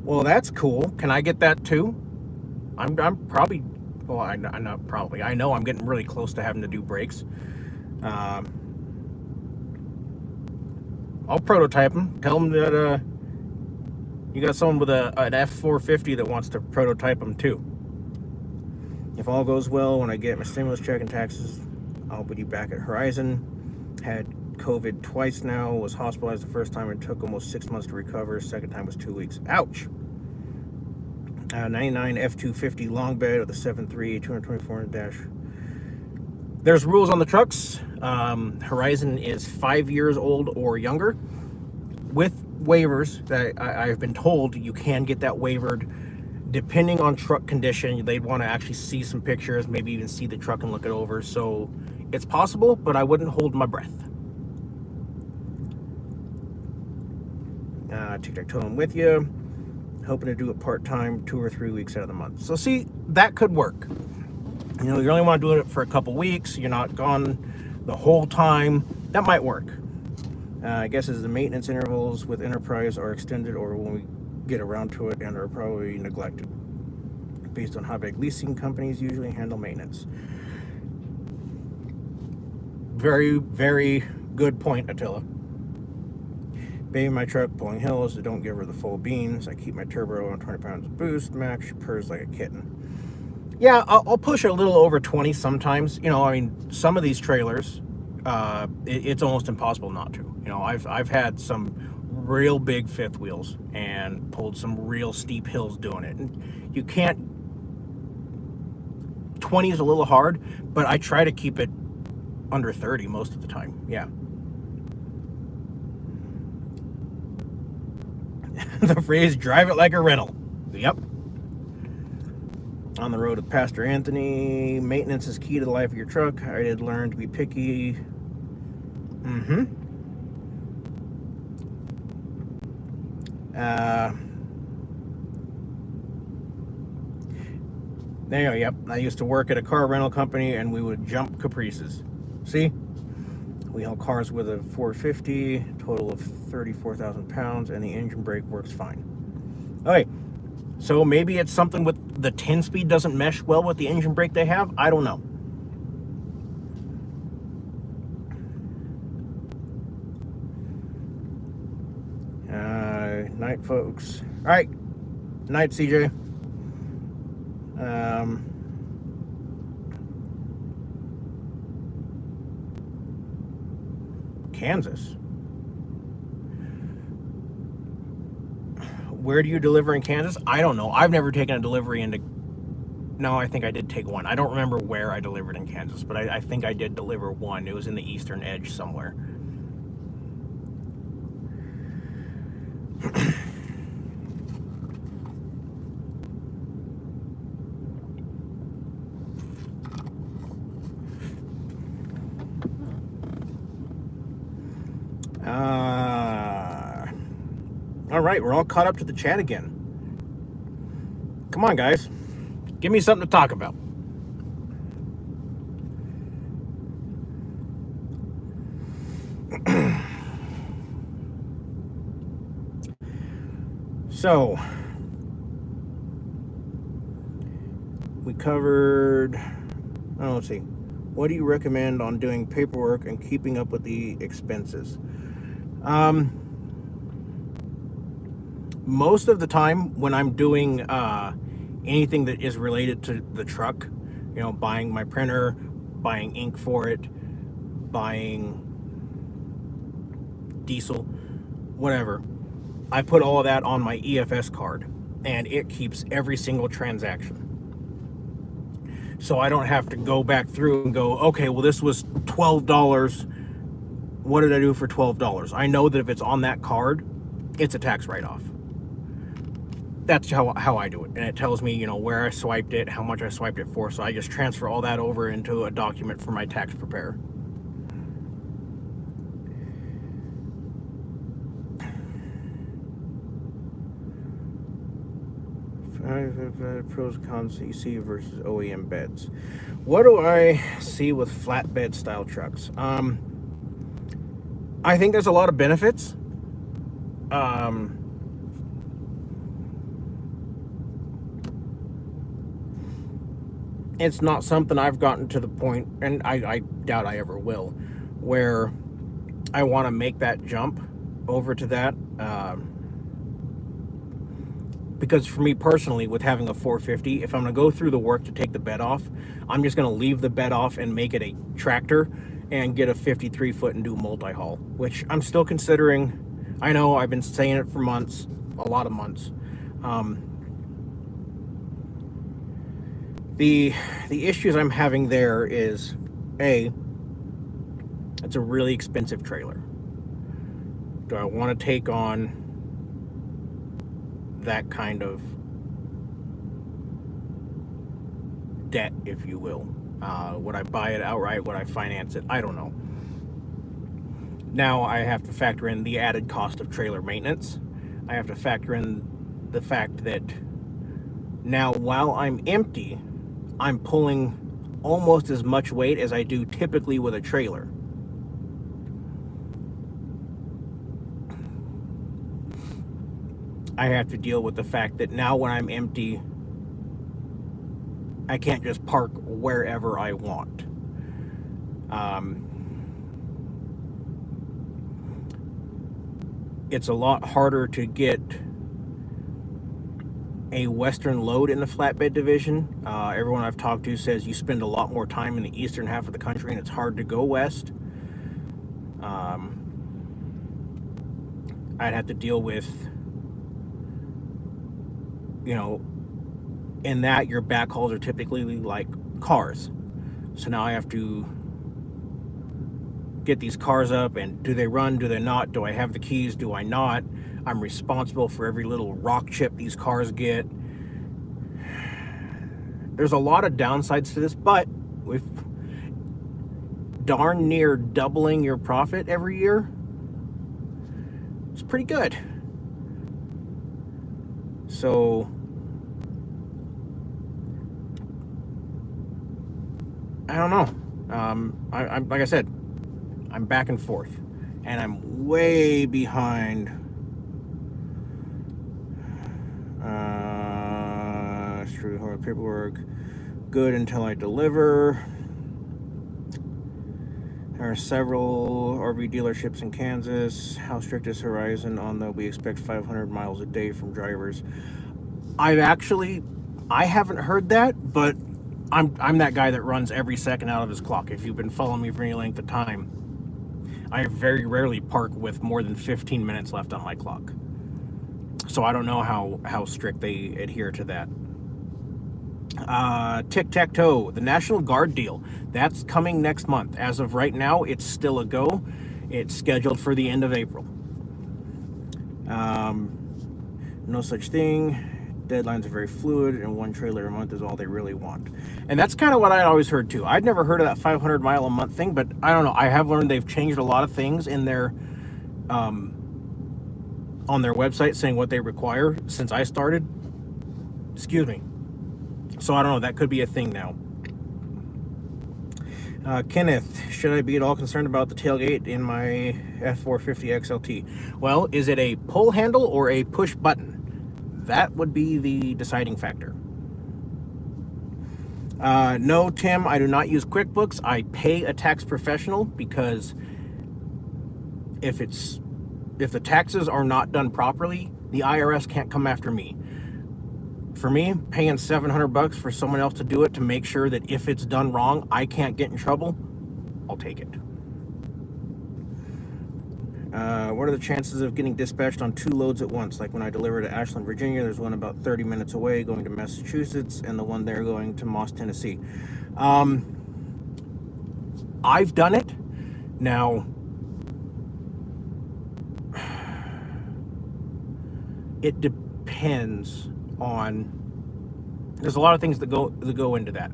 Well, that's cool. Can I get that too? I'm probably, well, I'm not probably. I know I'm getting really close to having to do brakes. I'll prototype them. Tell them that you got someone with an F450 that wants to prototype them too. If all goes well, when I get my stimulus check and taxes, I'll be back at Horizon. Had COVID twice now, was hospitalized the first time and took almost 6 months to recover. Second time was 2 weeks. Ouch. 99 F250 long bed with a 7.3 224 dash. There's rules on the trucks. Horizon is 5 years old or younger. With waivers that I've been told you can get that wavered depending on truck condition. They'd want to actually see some pictures, maybe even see the truck and look it over. So it's possible, but I wouldn't hold my breath. Tic-tac-toe, I'm with you. Hoping to do it part-time 2 or 3 weeks out of the month. So see, that could work. You only want to do it for a couple weeks. You're not gone the whole time. That might work. I guess as the maintenance intervals with Enterprise are extended or when we get around to it and are probably neglected based on how big leasing companies usually handle maintenance. Very, very good point, Attila. Baby my truck, pulling hills, I don't give her the full beans. I keep my turbo on 20 pounds of boost max. She purrs like a kitten. Yeah, I'll push a little over 20 sometimes. Some of these trailers, it's almost impossible not to. I've had some real big fifth wheels and pulled some real steep hills doing it. And you can't, 20 is a little hard, but I try to keep it under 30 most of the time. Yeah. The phrase, drive it like a rental. Yep. On the road with Pastor Anthony. Maintenance is key to the life of your truck. I did learn to be picky. There you go. Yep. I used to work at a car rental company and we would jump Caprices. See? We haul cars with a 450, total of 34,000 pounds, and the engine brake works fine. Okay. So maybe it's something with the 10-speed doesn't mesh well with the engine brake they have. I don't know. Night, folks. All right. Night, CJ. Kansas. Where do you deliver in Kansas? I don't know. I've never taken a delivery into... No, I think I did take one. I don't remember where I delivered in Kansas, but I think I did deliver one. It was in the eastern edge somewhere. All right, we're all caught up to the chat again. Come on, guys. Give me something to talk about. So, we covered, let's see. What do you recommend on doing paperwork and keeping up with the expenses? Most of the time when I'm doing anything that is related to the truck, buying my printer, buying ink for it, buying diesel, whatever, I put all of that on my EFS card and it keeps every single transaction. So I don't have to go back through and go, okay, well, this was $12. What did I do for $12? I know that if it's on that card, it's a tax write-off. That's how I do it. And it tells me, where I swiped it, how much I swiped it for. So I just transfer all that over into a document for my tax preparer. Pros and cons that you see versus OEM beds. What do I see with flatbed style trucks? I think there's a lot of benefits. It's not something I've gotten to the point, and I doubt I ever will, where I want to make that jump over to that. Because for me personally, with having a 450, if I'm going to go through the work to take the bed off, I'm just going to leave the bed off and make it a tractor and get a 53 foot and do multi-haul, which I'm still considering. I know I've been saying it for months, a lot of months. The issues I'm having there is, A, it's a really expensive trailer. Do I want to take on that kind of debt, if you will? Would I buy it outright? Would I finance it? I don't know. Now I have to factor in the added cost of trailer maintenance. I have to factor in the fact that now while I'm empty, I'm pulling almost as much weight as I do typically with a trailer. I have to deal with the fact that now when I'm empty, I can't just park wherever I want. It's a lot harder to get a Western load in the flatbed division. Everyone I've talked to says you spend a lot more time in the eastern half of the country and it's hard to go west. I'd have to deal with, in that your backhauls are typically like cars. So now I have to get these cars up, and do they run, do they not? Do I have the keys, do I not? I'm responsible for every little rock chip these cars get. there's a lot of downsides to this, but with darn near doubling your profit every year, it's pretty good. So I don't know. I'm like I said, I'm back and forth, and I'm way behind. Through hard paperwork, good until I deliver. There are several RV dealerships in Kansas. How strict is Horizon on the we expect 500 miles a day from drivers? I haven't heard that, but I'm that guy that runs every second out of his clock. If you've been following me for any length of time, I very rarely park with more than 15 minutes left on my clock. So I don't know how strict they adhere to that. Tic-tac-toe, the National Guard deal, that's coming next month. As of right now, it's still a go. It's scheduled for the end of April. No such thing. Deadlines are very fluid, and one trailer a month is all they really want. And that's kind of what I'd always heard too. I'd never heard of that 500 mile a month thing, but I don't know. I have learned they've changed a lot of things in their on their website saying what they require since I started. Excuse me. So I don't know, that could be a thing now. Kenneth, should I be at all concerned about the tailgate in my F450 XLT? Well, is it a pull handle or a push button? That would be the deciding factor. No, Tim, I do not use QuickBooks. I pay a tax professional because if the taxes are not done properly, the IRS can't come after me. For me, paying $700 for someone else to do it to make sure that if it's done wrong, I can't get in trouble, I'll take it. What are the chances of getting dispatched on 2 loads at once? Like when I deliver to Ashland, Virginia, there's one about 30 minutes away going to Massachusetts, and the one there going to Moss, Tennessee. I've done it. Now, it depends on, there's a lot of things that go into that.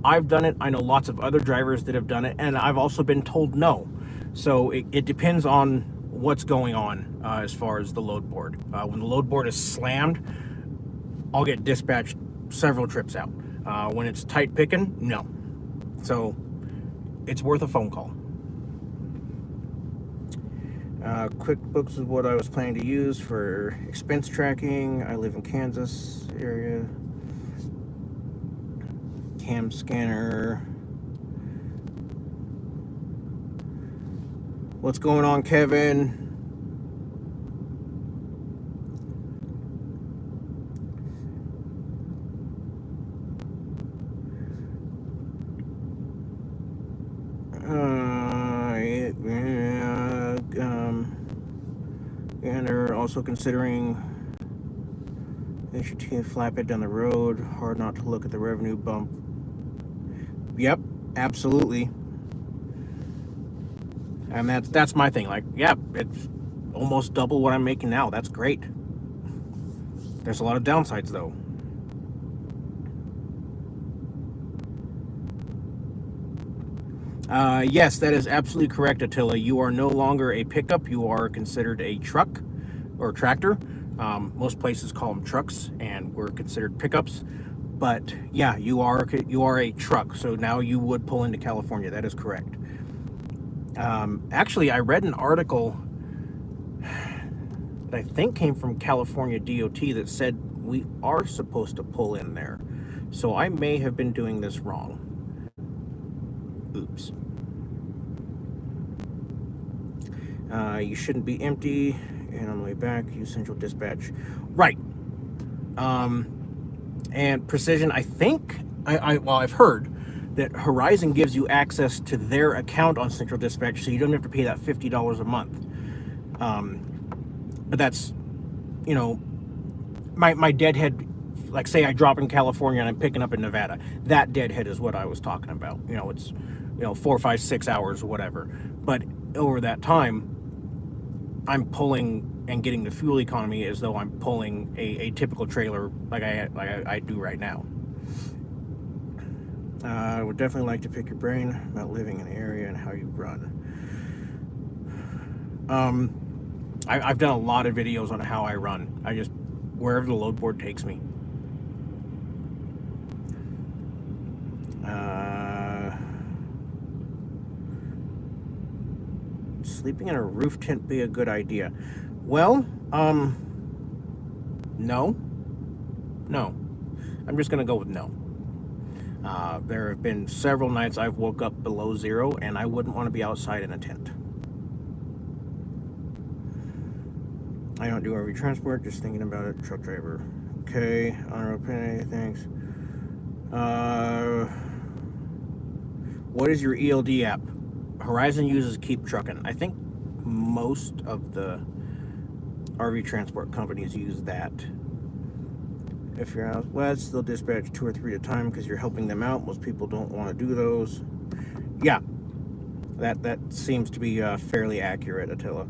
I've done it. I know lots of other drivers that have done it, and I've also been told no. So it depends on what's going on as far as the load board. When the load board is slammed, I'll get dispatched several trips out. When it's tight picking, no. So it's worth a phone call. QuickBooks is what I was planning to use for expense tracking. I live in Kansas area. Cam scanner. What's going on, Kevin? And they're also considering they should take a flatbed down the road. Hard not to look at the revenue bump. Yep, absolutely. And that's my thing. Like, yeah, it's almost double what I'm making now. That's great. There's a lot of downsides though. Yes, that is absolutely correct, Attila. You are no longer a pickup. You are considered a truck or tractor. Most places call them trucks, and we're considered pickups. But yeah, you are a truck. So now you would pull into California. That is correct. Actually, I read an article that I think came from California DOT that said we are supposed to pull in there. So I may have been doing this wrong. Oops. You shouldn't be empty. And on the way back, use Central Dispatch. Right. And Precision, I think, I've heard that Horizon gives you access to their account on Central Dispatch, so you don't have to pay that $50 a month. But that's, you know, my deadhead, like say I drop in California and I'm picking up in Nevada. That deadhead is what I was talking about. You know, it's, 4, 5, 6 hours or whatever. But over that time, I'm pulling and getting the fuel economy as though I'm pulling a typical trailer like I do right now. I would definitely like to pick your brain about living in the area and how you run. I've done a lot of videos on how I run. I just, wherever the load board takes me. Sleeping in a roof tent be a good idea? Well, no. I'm just gonna go with no. There have been several nights I've woke up below zero, and I wouldn't want to be outside in a tent. I don't do RV transport, just thinking about it. Truck driver. Okay, honorable opinion, thanks. What is your ELD app? Horizon uses Keep Truckin'. I think most of the RV transport companies use that. If you're out west, they'll dispatch 2 or 3 at a time because you're helping them out. Most people don't want to do those. Yeah, that seems to be fairly accurate, Attila.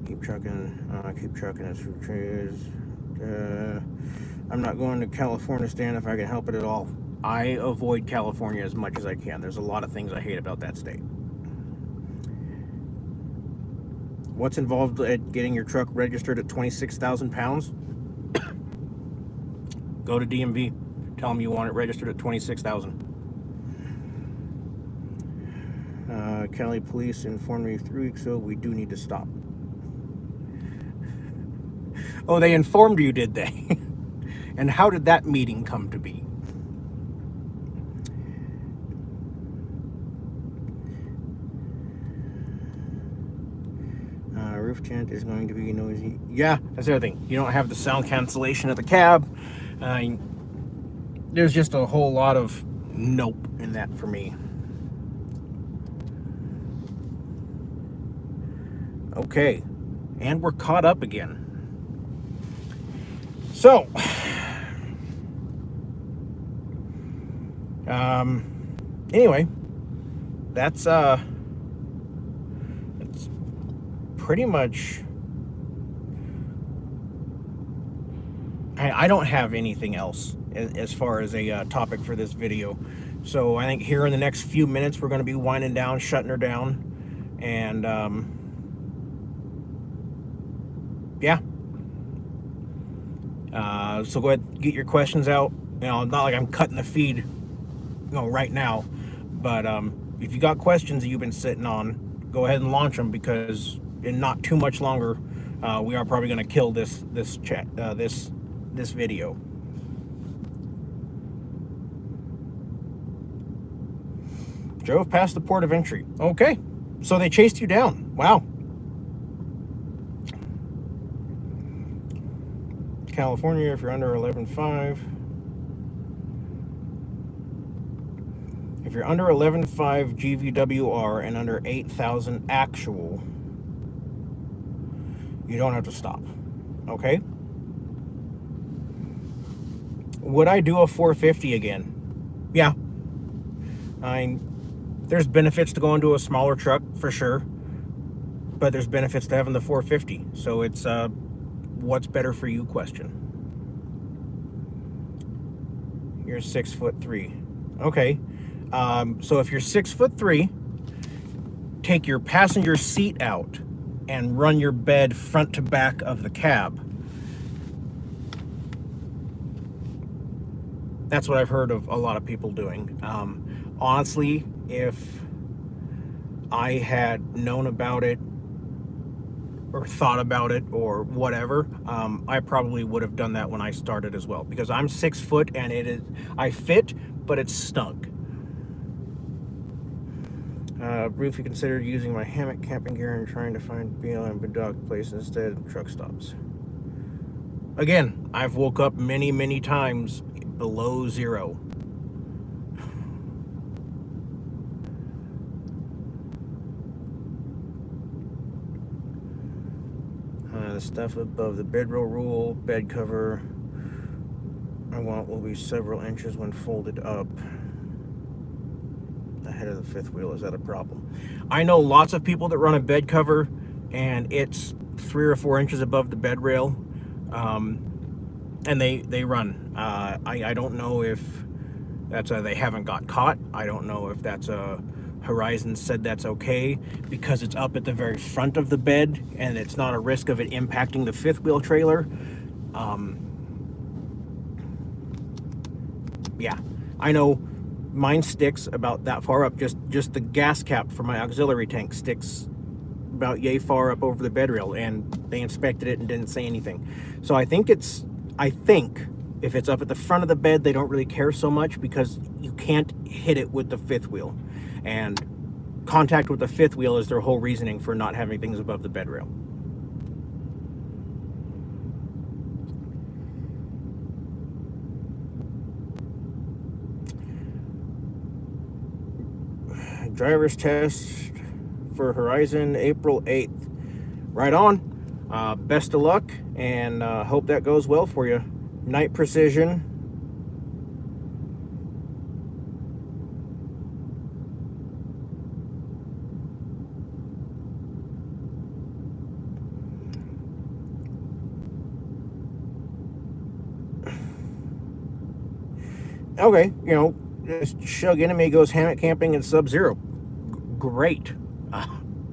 Keep trucking as food trees. I'm not going to California, Stan, if I can help it at all. I avoid California as much as I can. There's a lot of things I hate about that state. What's involved at getting your truck registered at 26,000 pounds? Go to DMV. Tell them you want it registered at 26,000. Cali police informed me 3 weeks ago we do need to stop. Oh, they informed you, did they? And how did that meeting come to be? Roof tent is going to be noisy. Yeah, that's the other thing. You don't have the sound cancellation of the cab. There's just a whole lot of nope in that for me. Okay, and we're caught up again. So, anyway, that's pretty much. I don't have anything else as far as a topic for this video. So I think here in the next few minutes we're going to be winding down, shutting her down, and yeah. So go ahead, get your questions out. Not like I'm cutting the feed, right now, but if you got questions that you've been sitting on, go ahead and launch them, because in not too much longer, we are probably going to kill this video. Drove past the port of entry. Okay, so they chased you down. Wow. California, if you're under 11.5. If you're under 11.5 GVWR and under 8,000 actual, you don't have to stop. Okay? Would I do a 450 again? Yeah. There's benefits to going to a smaller truck for sure, but there's benefits to having the 450. So it's what's better for you question. You're 6'3". Okay. So if you're 6'3", take your passenger seat out and run your bed front to back of the cab. That's what I've heard of a lot of people doing. Honestly, if I had known about it or thought about it or whatever, I probably would have done that when I started as well, because I'm 6 foot and I fit, but it's stunk. Briefly considered using my hammock camping gear and trying to find BLM dog place instead of truck stops. Again, I've woke up many times below zero. The stuff above the bedroll rule, bed cover, I want will be several inches when folded up. The head of the fifth wheel, is that a problem? I know lots of people that run a bed cover and it's 3 or 4 inches above the bed rail, and they run. I don't know if That's they haven't got caught. I don't know if that's Horizon said that's okay because it's up at the very front of the bed and it's not a risk of it impacting the fifth wheel trailer. Yeah, I know mine sticks about that far up. Just the gas cap for my auxiliary tank sticks about yay far up over the bed rail, and they inspected it and didn't say anything. So I think if it's up at the front of the bed, they don't really care so much because you can't hit it with the fifth wheel, and contact with the fifth wheel is their whole reasoning for not having things above the bed rail. Driver's test for Horizon April 8th. Right on. Best of luck, and hope that goes well for you. Night Precision. Okay, this Shug Enemy goes hammock camping in Sub-Zero. Great.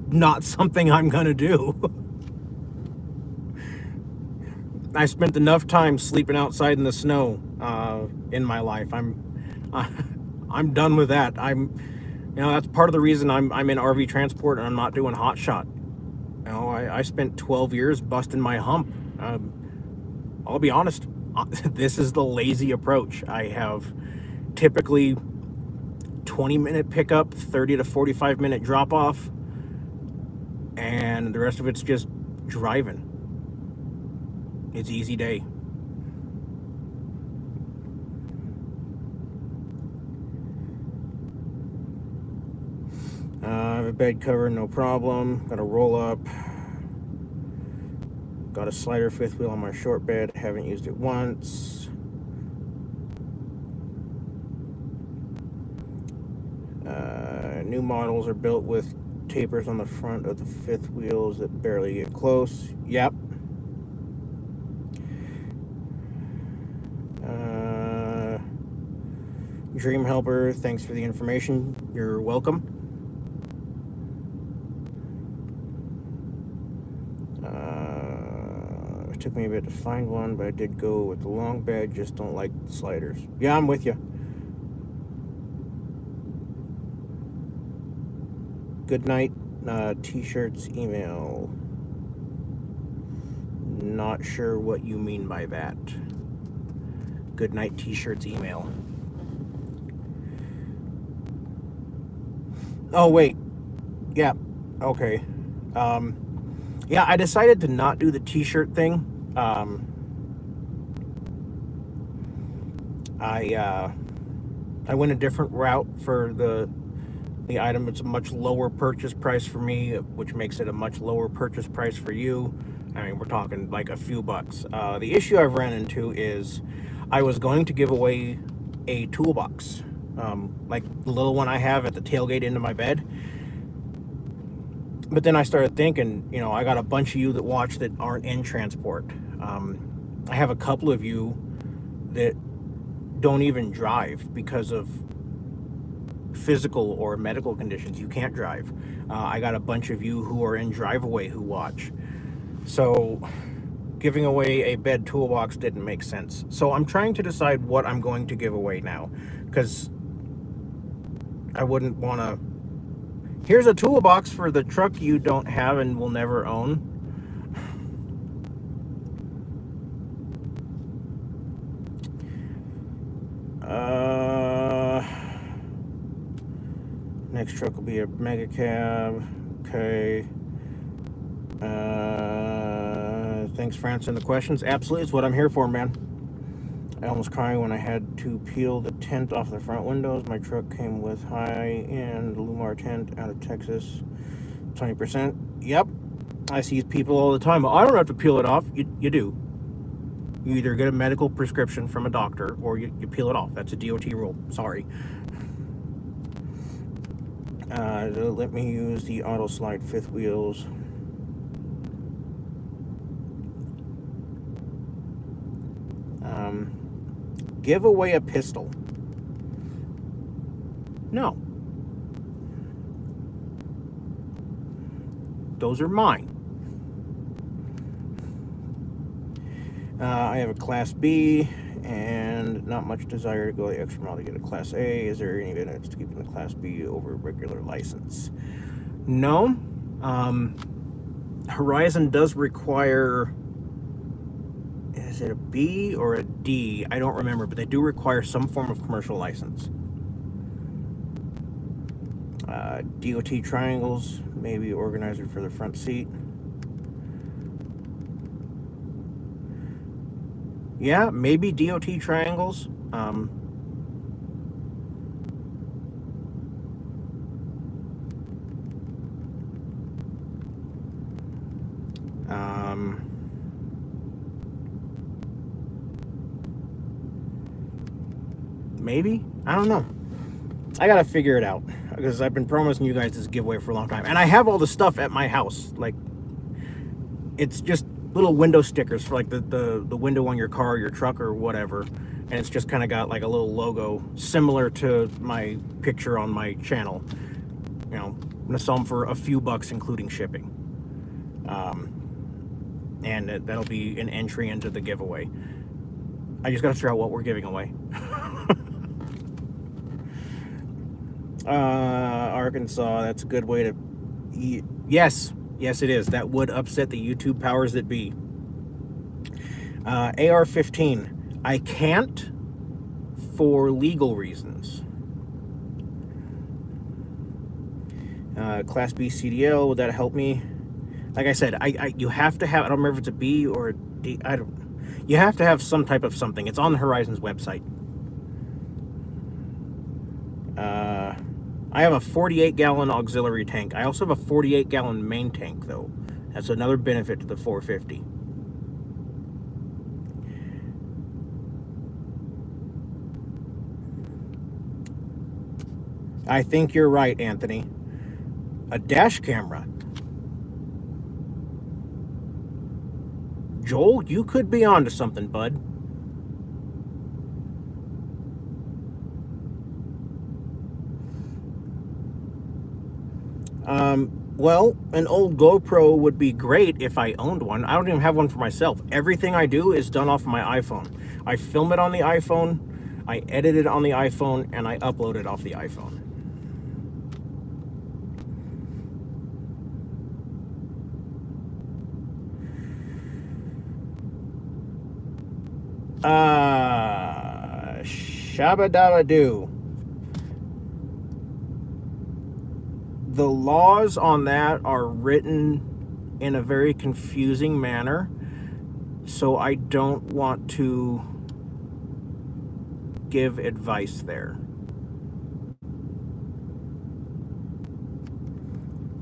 Not something I'm gonna do. I spent enough time sleeping outside in the snow in my life. I'm done with that. That's part of the reason I'm in RV transport and I'm not doing hot shot. I spent 12 years busting my hump. I'll be honest, this is the lazy approach. I have typically 20-minute pickup, 30 to 45-minute drop off, and the rest of it's just driving. It's easy day. I have a bed cover, no problem. Got a roll up. Got a slider fifth wheel on my short bed. Haven't used it once. New models are built with tapers on the front of the fifth wheels that barely get close. Yep. Dream Helper, thanks for the information. You're welcome. It took me a bit to find one, but I did go with the long bed. Just don't like the sliders. Yeah, I'm with you. Good night, t-shirts, email. Not sure what you mean by that. Good night, t-shirts, email. Oh, wait. Yeah. Okay. Yeah, I decided to not do the t-shirt thing. I went a different route for the item. It's a much lower purchase price for me, which makes it a much lower purchase price for you. I mean, we're talking like a few bucks. The issue I've ran into is I was going to give away a toolbox, like the little one I have at the tailgate into my bed. But then I started thinking, I got a bunch of you that watch that aren't in transport. I have a couple of you that don't even drive because of physical or medical conditions. You can't drive. I got a bunch of you who are in drive-away who watch. So giving away a bed toolbox didn't make sense. So I'm trying to decide what I'm going to give away now, because I wouldn't want to. Here's a toolbox for the truck you don't have and will never own. Next truck will be a mega cab. Okay. Thanks for answering the questions. Absolutely, it's what I'm here for, man. I almost cried when I had to peel the tent off the front windows. My truck came with high-end Lumar tent out of Texas, 20%. Yep, I see people all the time. I don't have to peel it off. You do. You either get a medical prescription from a doctor or you peel it off. That's a DOT rule. Sorry. Let me use the auto slide fifth wheels. Give away a pistol. No. Those are mine. I have a Class B and not much desire to go the extra mile to get a Class A. Is there any benefits to keeping the Class B over a regular license? No. Horizon does require, is it a B or a D? I don't remember, but they do require some form of commercial license. DOT triangles, maybe organizer for the front seat. Yeah, maybe DOT triangles. Maybe? I don't know. I gotta figure it out because I've been promising you guys this giveaway for a long time, and I have all the stuff at my house. Like, it's just little window stickers for like the window on your car, your truck, or whatever, and it's just kind of got like a little logo similar to my picture on my channel. You know, I'm gonna sell them for a few bucks, including shipping, and that'll be an entry into the giveaway. I just gotta figure out what we're giving away. Arkansas, that's a good way to eat. Yes, it is. That would upset the YouTube powers that be. AR-15, I can't for legal reasons. Class B CDL, would that help me? Like I said, you have to have, I don't remember if it's a B or a D, you have to have some type of something. It's on the Horizon's website. I have a 48-gallon auxiliary tank. I also have a 48-gallon main tank, though. That's another benefit to the 450. I think you're right, Anthony. A dash camera. Joel, you could be onto something, bud. Well, an old GoPro would be great if I owned one. I don't even have one for myself. Everything I do is done off of my iPhone. I film it on the iPhone, I edit it on the iPhone, and I upload it off the iPhone. Shabba dabba doo. The laws on that are written in a very confusing manner, so I don't want to give advice there.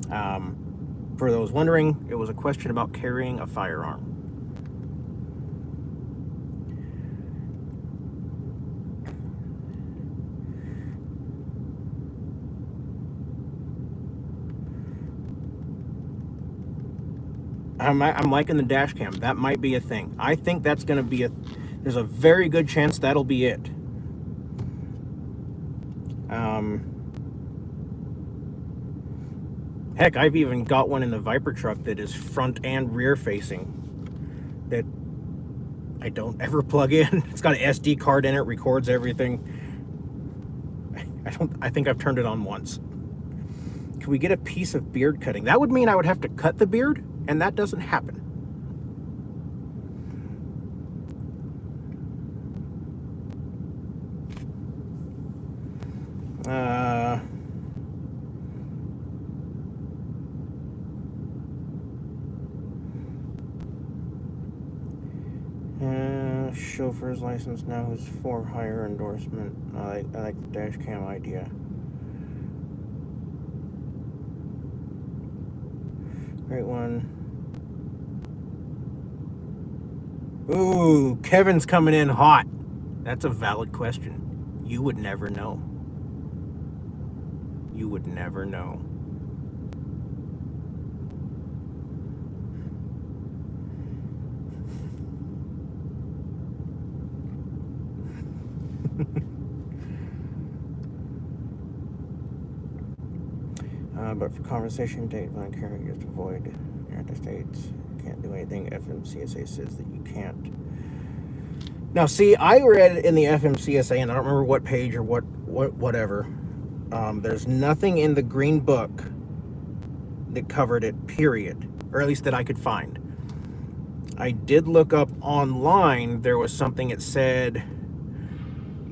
For those wondering, it was a question about carrying a firearm. I'm liking the dash cam. That might be a thing. I think that's going to be there's a very good chance that'll be it. Heck, I've even got one in the Viper truck that is front and rear facing that I don't ever plug in. It's got an SD card in it, records everything. I think I've turned it on once. Can we get a piece of beard cutting? That would mean I would have to cut the beard, and that doesn't happen. Chauffeur's license now is for hire endorsement. I like the dash cam idea. Great one. Ooh, Kevin's coming in hot. That's a valid question. You would never know. You would never know. But for conversation, date, line carrying, just avoid United States. Can't do anything. FMCSA says that you can't. Now, see, I read in the FMCSA, and I don't remember what page or whatever. There's nothing in the Green Book that covered it, period, or at least that I could find. I did look up online. There was something that said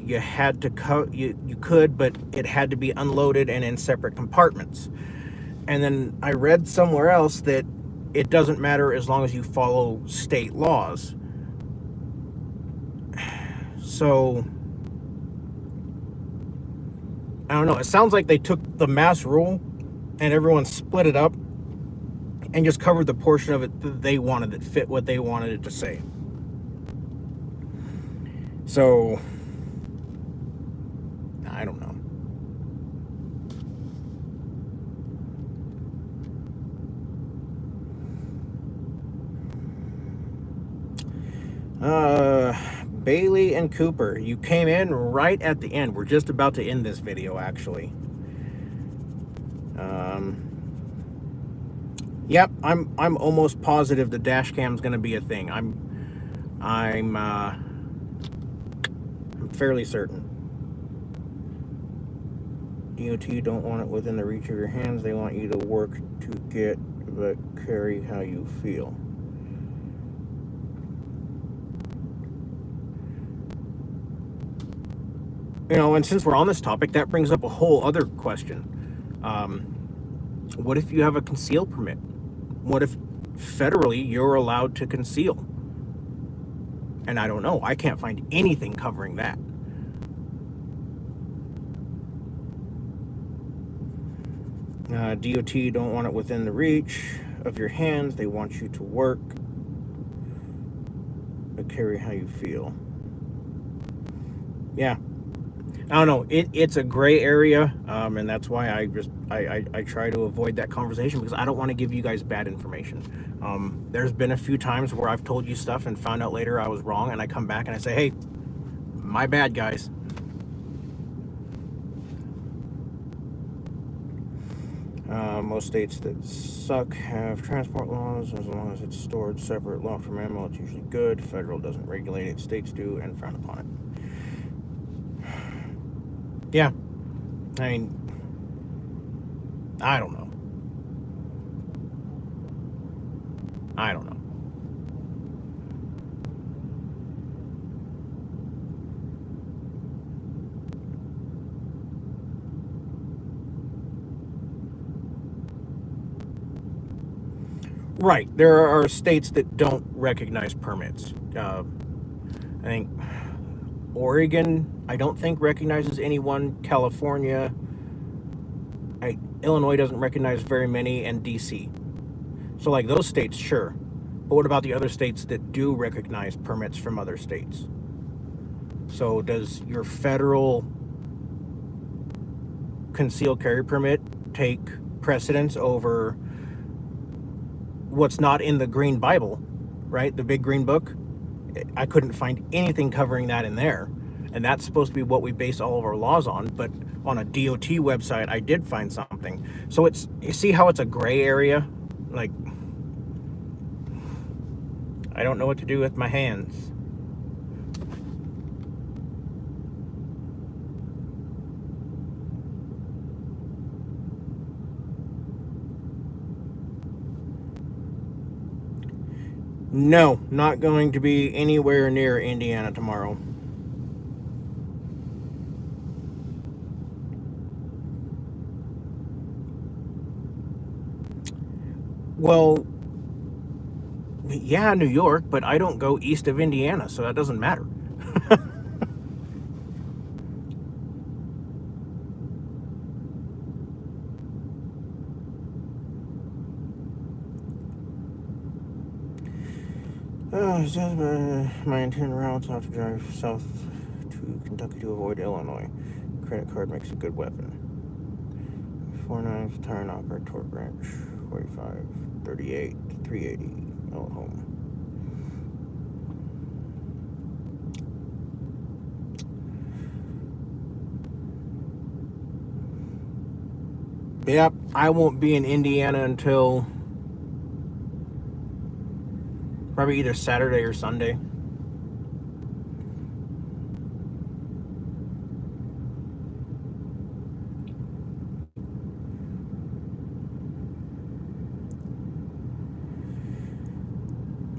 you had to you could, but it had to be unloaded and in separate compartments. And then I read somewhere else that it doesn't matter as long as you follow state laws. So I don't know. It sounds like they took the mass rule and everyone split it up and just covered the portion of it that they wanted that fit what they wanted it to say. So I don't know. Bailey and Cooper, you came in right at the end. We're just about to end this video, actually. Yep, I'm almost positive the dash cam's going to be a thing. I'm fairly certain. DOT don't want it within the reach of your hands. They want you to work to get, but carry how you feel. You know, and since we're on this topic, that brings up a whole other question. What if you have a conceal permit? What if federally you're allowed to conceal? And I don't know. I can't find anything covering that. DOT don't want it within the reach of your hands. They want you to work, but carry how you feel. Yeah. I don't know. It's a gray area, and that's why I try to avoid that conversation, because I don't want to give you guys bad information. There's been a few times where I've told you stuff and found out later I was wrong, and I come back and I say, hey, my bad, guys. Most states that suck have transport laws. As long as it's stored separate, locked from ammo, it's usually good. Federal doesn't regulate it. States do and frown upon it. Yeah, I mean, I don't know. Right, there are states that don't recognize permits. I think Oregon, I don't think recognizes anyone. California, Illinois doesn't recognize very many, and DC. So like those states, sure. But what about the other states that do recognize permits from other states? So does your federal concealed carry permit take precedence over what's not in the Green Bible, right? The big Green Book? I couldn't find anything covering that in there. And that's supposed to be what we base all of our laws on. But on a DOT website, I did find something. So it's, you see how it's a gray area? Like, I don't know what to do with my hands. No, not going to be anywhere near Indiana tomorrow. Well, yeah, New York, but I don't go east of Indiana, so that doesn't matter. My intended routes, I'll have to drive south to Kentucky to avoid Illinois. Credit card makes a good weapon. 4 knives, tire knocker, torque wrench, 45, 38, 380, all at home. Yep, I won't be in Indiana until probably either Saturday or Sunday.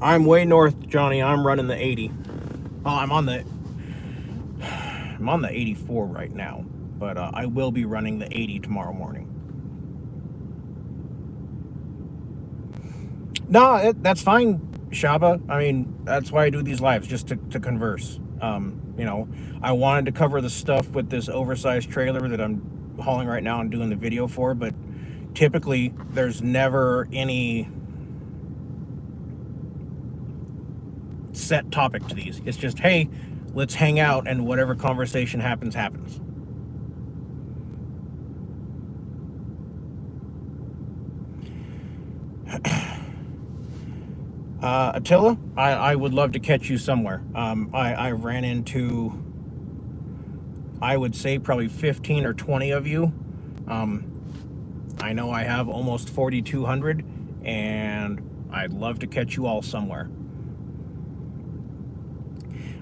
I'm way north, Johnny. I'm running the 80. Oh, I'm on the 84 right now, but I will be running the 80 tomorrow morning. No, that's fine, Shabba. I mean, that's why I do these lives, just to converse. You know, I wanted to cover the stuff with this oversized trailer that I'm hauling right now and doing the video for, but typically there's never any set topic to these. It's just, hey, let's hang out, and whatever conversation happens. Attila, I would love to catch you somewhere. I ran into, I would say, probably 15 or 20 of you. I know I have almost 4,200, and I'd love to catch you all somewhere.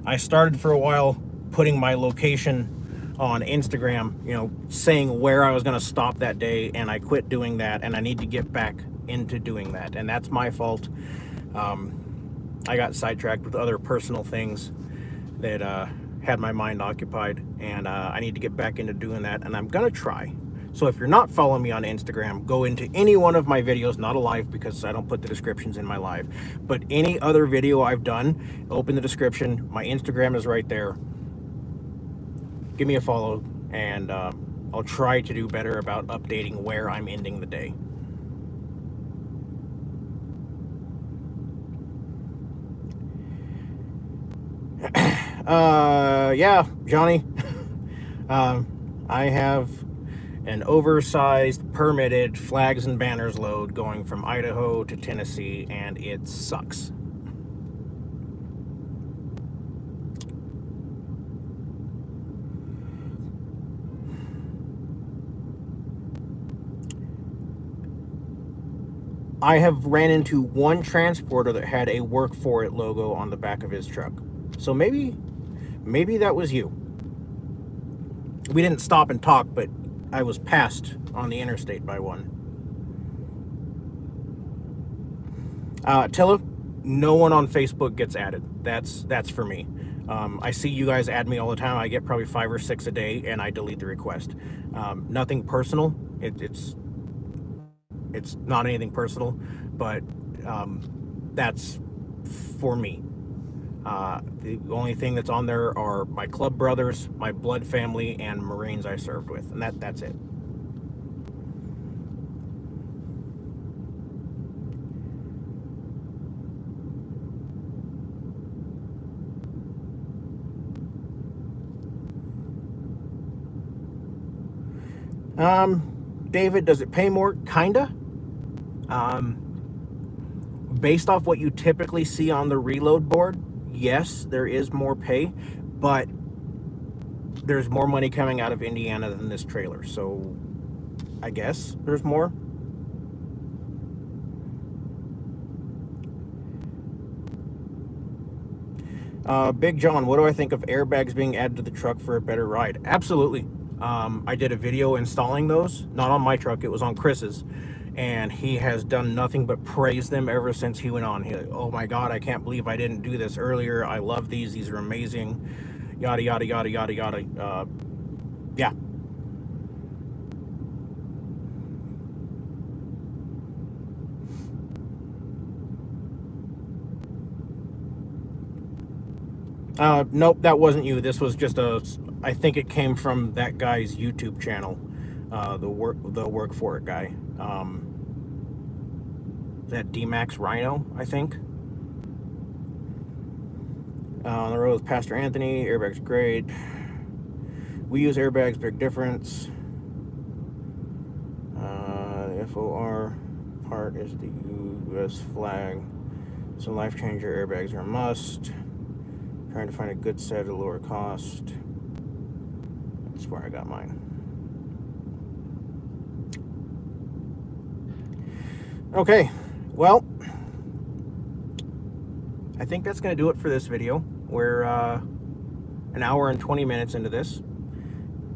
I started for a while putting my location on Instagram, you know, saying where I was going to stop that day, and I quit doing that, and I need to get back into doing that, and that's my fault. I got sidetracked with other personal things that had my mind occupied, and I need to get back into doing that, and I'm gonna try. So if you're not following me on Instagram, go into any one of my videos, not a live because I don't put the descriptions in my live, but any other video I've done, open the description. My Instagram is right there. Give me a follow, and I'll try to do better about updating where I'm ending the day. Yeah, Johnny. I have an oversized permitted flags and banners load going from Idaho to Tennessee, and it sucks. I have ran into one transporter that had a "Work For It" logo on the back of his truck. So maybe that was you. We didn't stop and talk, but I was passed on the interstate by one. Tilla, no one on Facebook gets added. That's for me. I see you guys add me all the time. I get probably 5 or 6 a day, and I delete the request. Nothing personal. It's not anything personal, but that's for me. The only thing that's on there are my club brothers, my blood family, and Marines I served with, and that's it. David, does it pay more? Kinda. Based off what you typically see on the reload board, yes, there is more pay, but there's more money coming out of Indiana than this trailer, so I guess there's more. Big John, what do I think of airbags being added to the truck for a better ride? Absolutely. I did a video installing those, not on my truck, it was on Chris's, and he has done nothing but praise them ever since he went on. Oh my God, I can't believe I didn't do this earlier. I love these are amazing, yada, yada, yada, yada, yada. Yeah. Nope, that wasn't you. This was just I think it came from that guy's YouTube channel, the work for it guy. That D-Max Rhino, I think. On the road with Pastor Anthony, airbags great. We use airbags, big difference. The FOR part is the US flag. So life changer airbags are a must. Trying to find a good set at a lower cost. That's where I got mine. Okay, well, I think that's going to do it for this video. We're an hour and 20 minutes into this.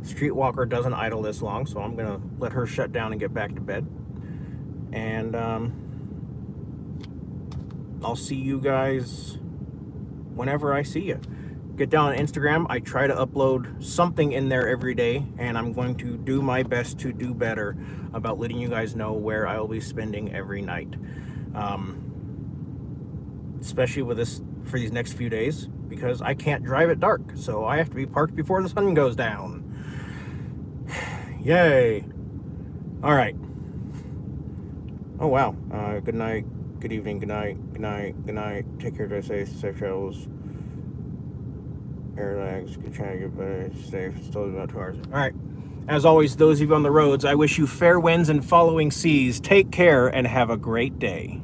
Streetwalker doesn't idle this long, so I'm going to let her shut down and get back to bed. And I'll see you guys whenever I see you. Get down on Instagram. I try to upload something in there every day, and I'm going to do my best to do better about letting you guys know where I will be spending every night. Especially with this for these next few days, because I can't drive at dark, so I have to be parked before the sun goes down. Yay. All right. Oh, wow. Good night, good evening, good night, good night, good night. Take care, drive safe, safe travels. Relax, good trying to get better, safe. It's totally about 2 hours. All right. As always, those of you on the roads, I wish you fair winds and following seas. Take care and have a great day.